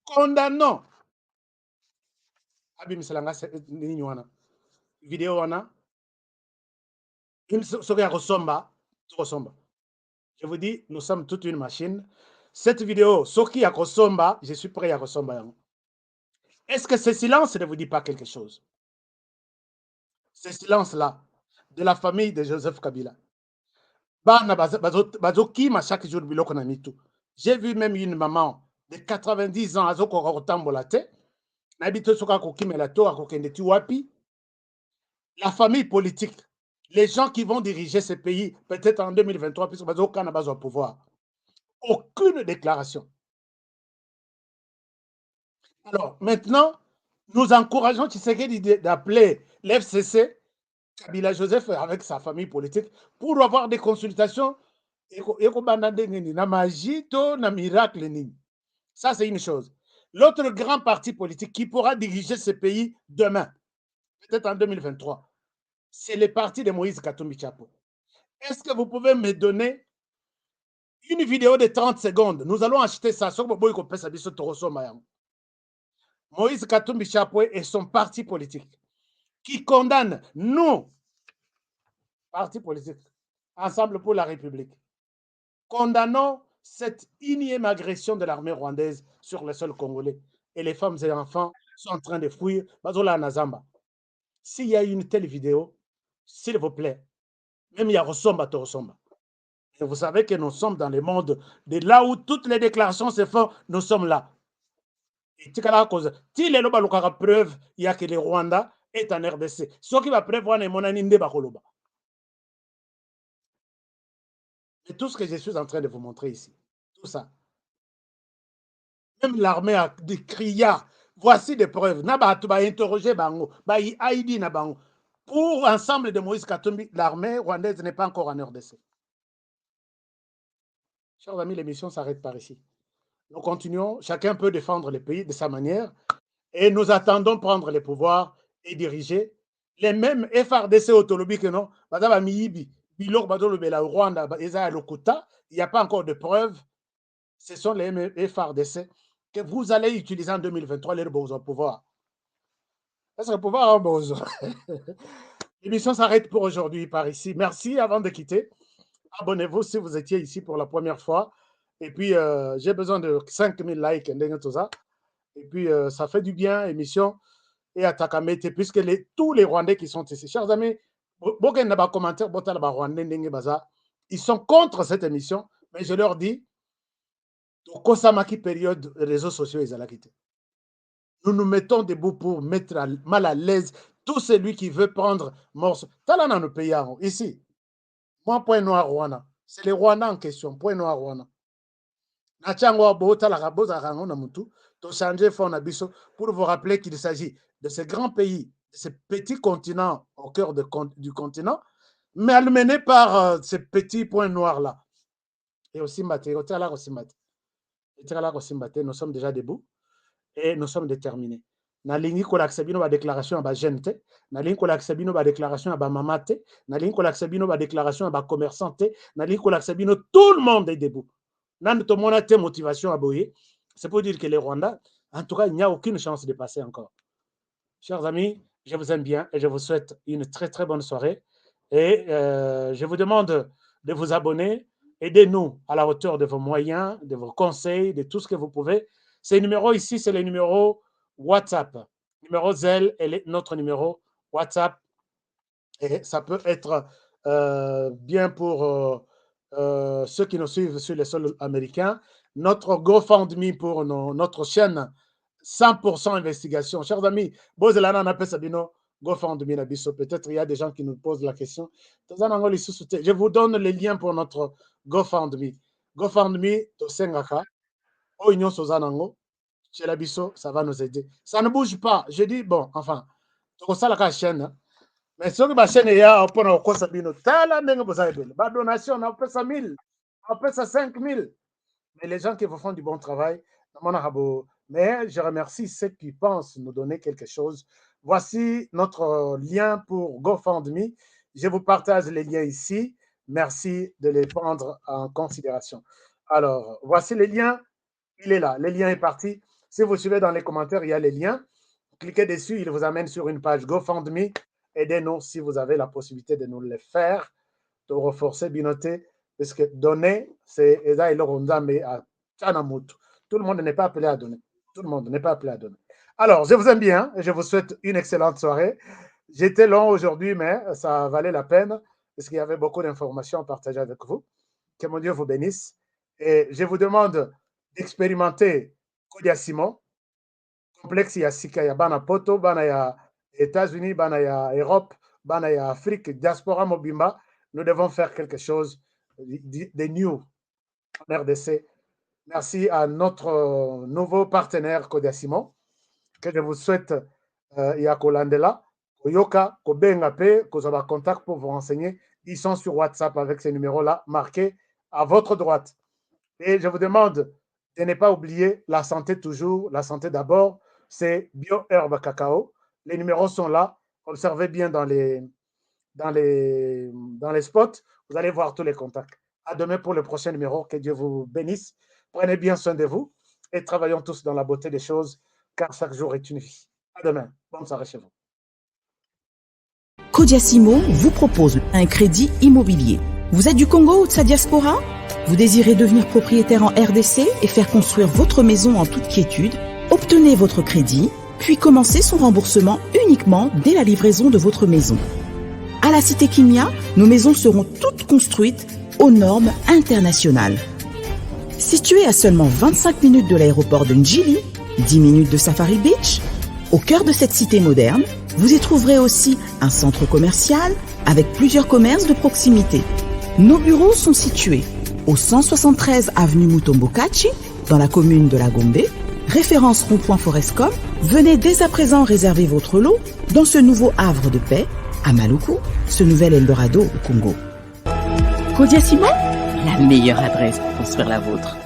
condamnant Abim Salanga Ninywana, vidéo wana, je vous dis, nous sommes toute une machine. Cette vidéo, Soki Akosomba, je suis prêt à Kosomba. Est-ce que ce silence ne vous dit pas quelque chose? Ce silence-là, de la famille de Joseph Kabila. J'ai vu même une maman de 90 ans, la famille politique, les gens qui vont diriger ce pays, peut-être en 2023, puisque ils n'ont au pouvoir. Aucune déclaration. Alors, maintenant, nous encourageons Tshisekedi d'appeler l'FCC, Kabila Joseph, avec sa famille politique, pour avoir des consultations. Ça, c'est une chose. L'autre grand parti politique qui pourra diriger ce pays demain, peut-être en 2023, c'est le parti de Moïse Katumbi Chapwe. Est-ce que vous pouvez me donner une vidéo de 30 secondes? Nous allons acheter ça. Moïse Katumbi Chapwe et son parti politique qui condamne nous, parti politique, Ensemble pour la République, condamnons cette énième agression de l'armée rwandaise sur le sol congolais. Et les femmes et les enfants sont en train de fuir. S'il y a une telle vidéo, s'il vous plaît, même il y a Rosomba, Torosomba. Et vous savez que nous sommes dans le monde de là où toutes les déclarations se font, nous sommes là. Et si les loba lukara preuve, il y a que le Rwanda est en RDC. Ce qui va prévoir les monaninde bakoloba. Et tout ce que je suis en train de vous montrer ici, tout ça. Même l'armée a des criards. Voici des preuves. Naba tu vas interroger bango, ba ID na bango. Pour Ensemble de Moïse Katumbi, l'armée rwandaise n'est pas encore en RDC. Chers amis, l'émission s'arrête par ici. Nous continuons, chacun peut défendre le pays de sa manière et nous attendons prendre les pouvoirs et diriger les mêmes FRDC autolobie que non. Il n'y a pas encore de preuves. Ce sont les mêmes FRDC que vous allez utiliser en 2023 les beaux au pouvoir. Est-ce que le pouvoir a besoin? L'émission s'arrête pour aujourd'hui par ici. Merci avant de quitter. Abonnez-vous si vous étiez ici pour la première fois. Et puis, j'ai besoin de 5000 likes. Et puis, ça fait du bien, émission. Et à Takamete, puisque tous les Rwandais qui sont ici, chers amis, ils sont contre cette émission, mais je leur dis, Kosamaki période réseaux sociaux, nous nous mettons debout pour mettre mal à l'aise tout celui qui veut prendre morceau. Talana nos pays ici. Moi, point noir Rwanda. C'est les Rwandais en question, point noir Rwanda. changer pour vous rappeler qu'il s'agit de ces grands pays, de ces petits continents au cœur du continent, mais amenés par ces petits points noirs-là. Et aussi, nous sommes déjà debout et nous sommes déterminés. Nalingi kolakisa bino ba déclaration ya ba jeune te, nalingi kolakisa bino ba déclaration ya ba mama te, nalingi kolakisa bino ba déclaration ya ba commerçant te, nalingi kolakisa bino tout le monde est debout. Nan to mona te motivation à boyer, c'est pour dire que les Rwandais, en tout cas, il n'y a aucune chance de passer encore. Chers amis, je vous aime bien et je vous souhaite une très très bonne soirée et je vous demande de vous abonner, aidez-nous à la hauteur de vos moyens, de vos conseils, de tout ce que vous pouvez. Ces numéros ici, c'est les numéros WhatsApp. Numéro Zelle est notre numéro WhatsApp. Et ça peut être bien pour ceux qui nous suivent sur les sols américains. Notre GoFundMe pour notre chaîne 100% investigation. Chers amis, GoFundMe, peut-être il y a des gens qui nous posent la question. Je vous donne les liens pour notre GoFundMe. GoFundMe, Tosengaka, Oignon Sozanango. Chez la Bisso, ça va nous aider. Ça ne bouge pas. Je dis, bon, enfin, c'est ça la chaîne. Mais ce que ma chaîne est là, on peut en cause Sabino. Tala n'est pas ça. La donation, on peut ça 1000, on peut ça 5000. Mais les gens qui vous font du bon travail, mais je remercie ceux qui pensent nous donner quelque chose. Voici notre lien pour GoFundMe. Je vous partage les liens ici. Merci de les prendre en considération. Alors, voici les liens. Il est là. Le lien est parti. Si vous suivez dans les commentaires, il y a les liens. Cliquez dessus, il vous amène sur une page GoFundMe. Aidez-nous si vous avez la possibilité de nous le faire, de renforcer, binoter, parce que donner, c'est Eza et Loronzambe à Tchanamout. Tout le monde n'est pas appelé à donner. Tout le monde n'est pas appelé à donner. Alors, je vous aime bien et je vous souhaite une excellente soirée. J'étais long aujourd'hui, mais ça valait la peine parce qu'il y avait beaucoup d'informations à partager avec vous. Que mon Dieu vous bénisse. Et je vous demande d'expérimenter Kodia Simon, complexe ya Sika ya Bana Poto, Bana ya États-Unis, Bana ya Europe, Bana ya Afrique, diaspora Mobimba. Nous devons faire quelque chose de new en RDC. Merci à notre nouveau partenaire Kodia Simon, que je vous souhaite Yakolandela, Koyoka, Kobengape, Kozaba Contact pour vous renseigner. Ils sont sur WhatsApp avec ces numéros-là marqués à votre droite. Et je vous demande de ne pas oublier la santé toujours, la santé d'abord, c'est BioHerbe Cacao. Les numéros sont là, observez bien dans les spots, vous allez voir tous les contacts. À demain pour le prochain numéro, que Dieu vous bénisse. Prenez bien soin de vous et travaillons tous dans la beauté des choses, car chaque jour est une vie. À demain, bonne soirée chez vous. Kodiasimo vous propose un crédit immobilier. Vous êtes du Congo ou de sa diaspora? Vous désirez devenir propriétaire en RDC et faire construire votre maison en toute quiétude? Obtenez votre crédit, puis commencez son remboursement uniquement dès la livraison de votre maison. À la cité Kimia, nos maisons seront toutes construites aux normes internationales. Située à seulement 25 minutes de l'aéroport de Njili, 10 minutes de Safari Beach, au cœur de cette cité moderne, vous y trouverez aussi un centre commercial avec plusieurs commerces de proximité. Nos bureaux sont situés au 173 avenue Mutombokachi, dans la commune de la Gombe, référence rond-point Forescom. Venez dès à présent réserver votre lot dans ce nouveau havre de paix à Maluku, ce nouvel Eldorado au Congo. Kodiasimo, la meilleure adresse pour construire la vôtre.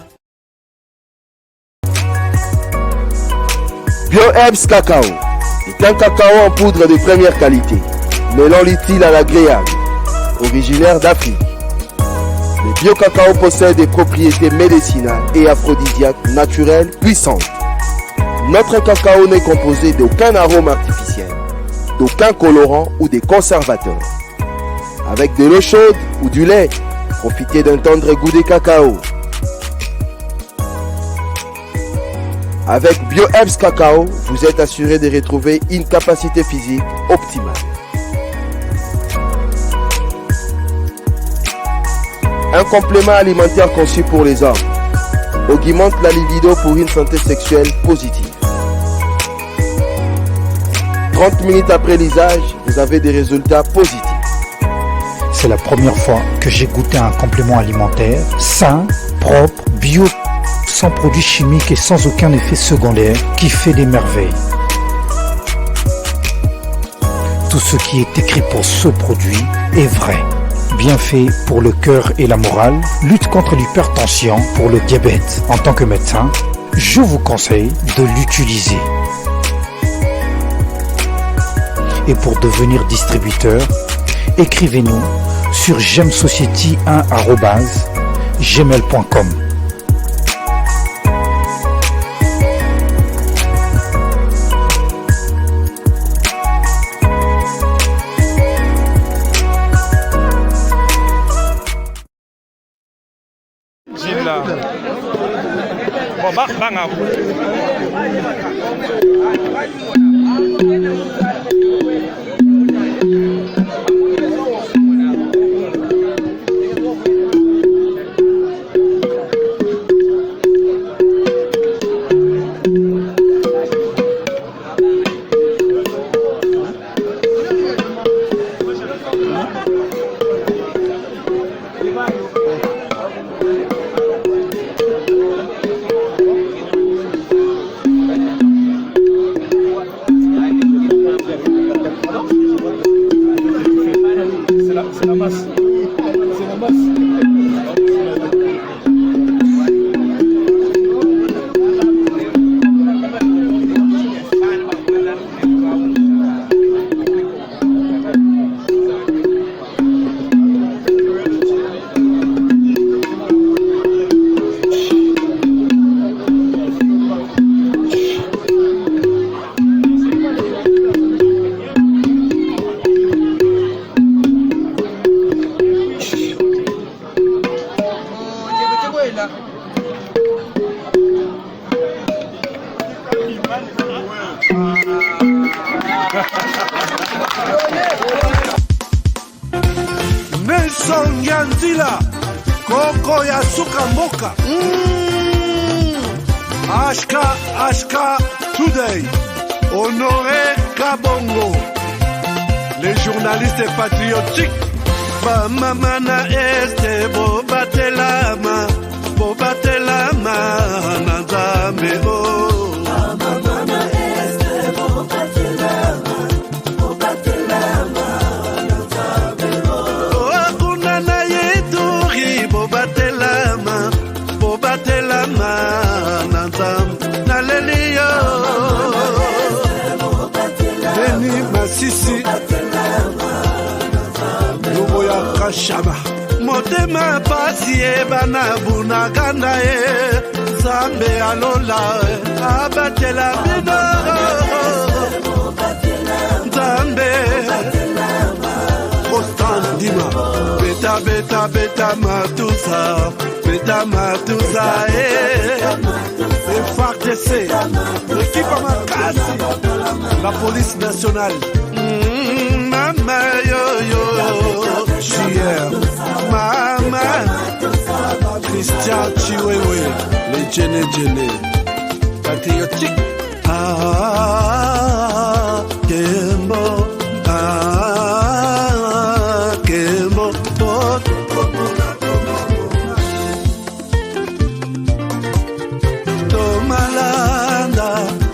BioHerbs Cacao est un cacao en poudre de première qualité, mêlant l'utile à l'agréable, originaire d'Afrique. Le bio-cacao possède des propriétés médicinales et aphrodisiaques naturelles puissantes. Notre cacao n'est composé d'aucun arôme artificiel, d'aucun colorant ou des conservateurs. Avec de l'eau chaude ou du lait, profitez d'un tendre goût de cacao. Avec BioHerbs Cacao, vous êtes assuré de retrouver une capacité physique optimale. Un complément alimentaire conçu pour les hommes augmente la libido pour une santé sexuelle positive. 30 minutes après l'usage, vous avez des résultats positifs. C'est la première fois que j'ai goûté un complément alimentaire sain, propre, bio, sans produits chimiques et sans aucun effet secondaire qui fait des merveilles. Tout ce qui est écrit pour ce produit est vrai. Bienfait pour le cœur et la morale, lutte contre l'hypertension, pour le diabète. En tant que médecin, je vous conseille de l'utiliser. Et pour devenir distributeur, écrivez-nous sur gemsociety1@gmail.com. Nelson Yanzila, Koko ya Suka Moka. Ashka Today, Honoré Kabongo, les journalistes patriotiques. Bamamana este bobatelama nanzambe o. Bamamana este bobatelama nanzambe o. Kuna na yeturi bobatelama nanzambe na lelio. Beni Masisi. Kashaba motema pasi ebana bunaganda e zambe alola abatela bino zambe Constant Dima beta matusa FARDC l'équipe Amakasi la police nationale mama yo Chier, Mama, Christian Chiwewe, les Djene, patriotique. Kembo, Tomalanda,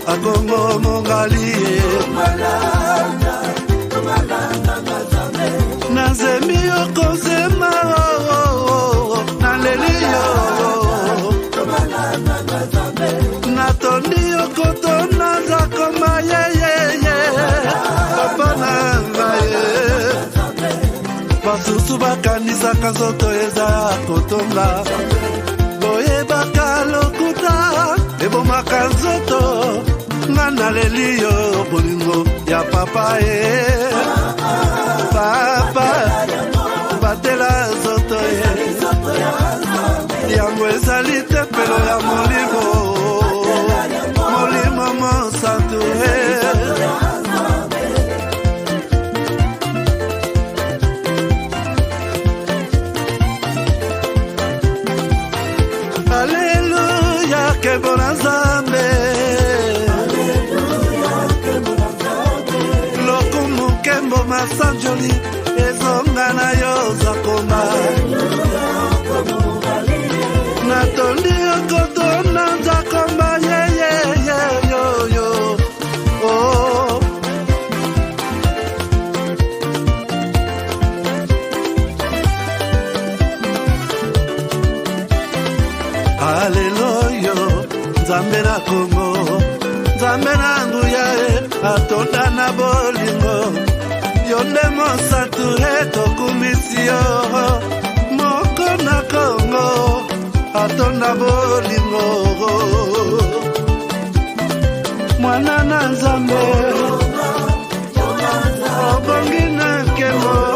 Agongo Mongali, Nazemi okozema naleliyo natondi okotona zakoma yeyeye papa nangaye basusu bakanisaka nzoto eza kotonga boyebaka lokuta ebomaka nzoto nga naleliyo bolingo ya papa Papa, batela zoto yango ezali tempelo ya molimo mosantu Alleluia, que bona Nzambe lokumu kembo masanjoli ezonga na yo zakoma natondi okotona Haleluya, Nzambe na Kongo, Nzambe na nguya atonda na bolingo. Yonde mosatu tokumisio, moko na Kongo, atonda bolingo. Mwana na Nzambe, obongi na kemo.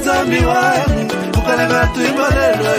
Zami wangu, ukalega tuibalelo.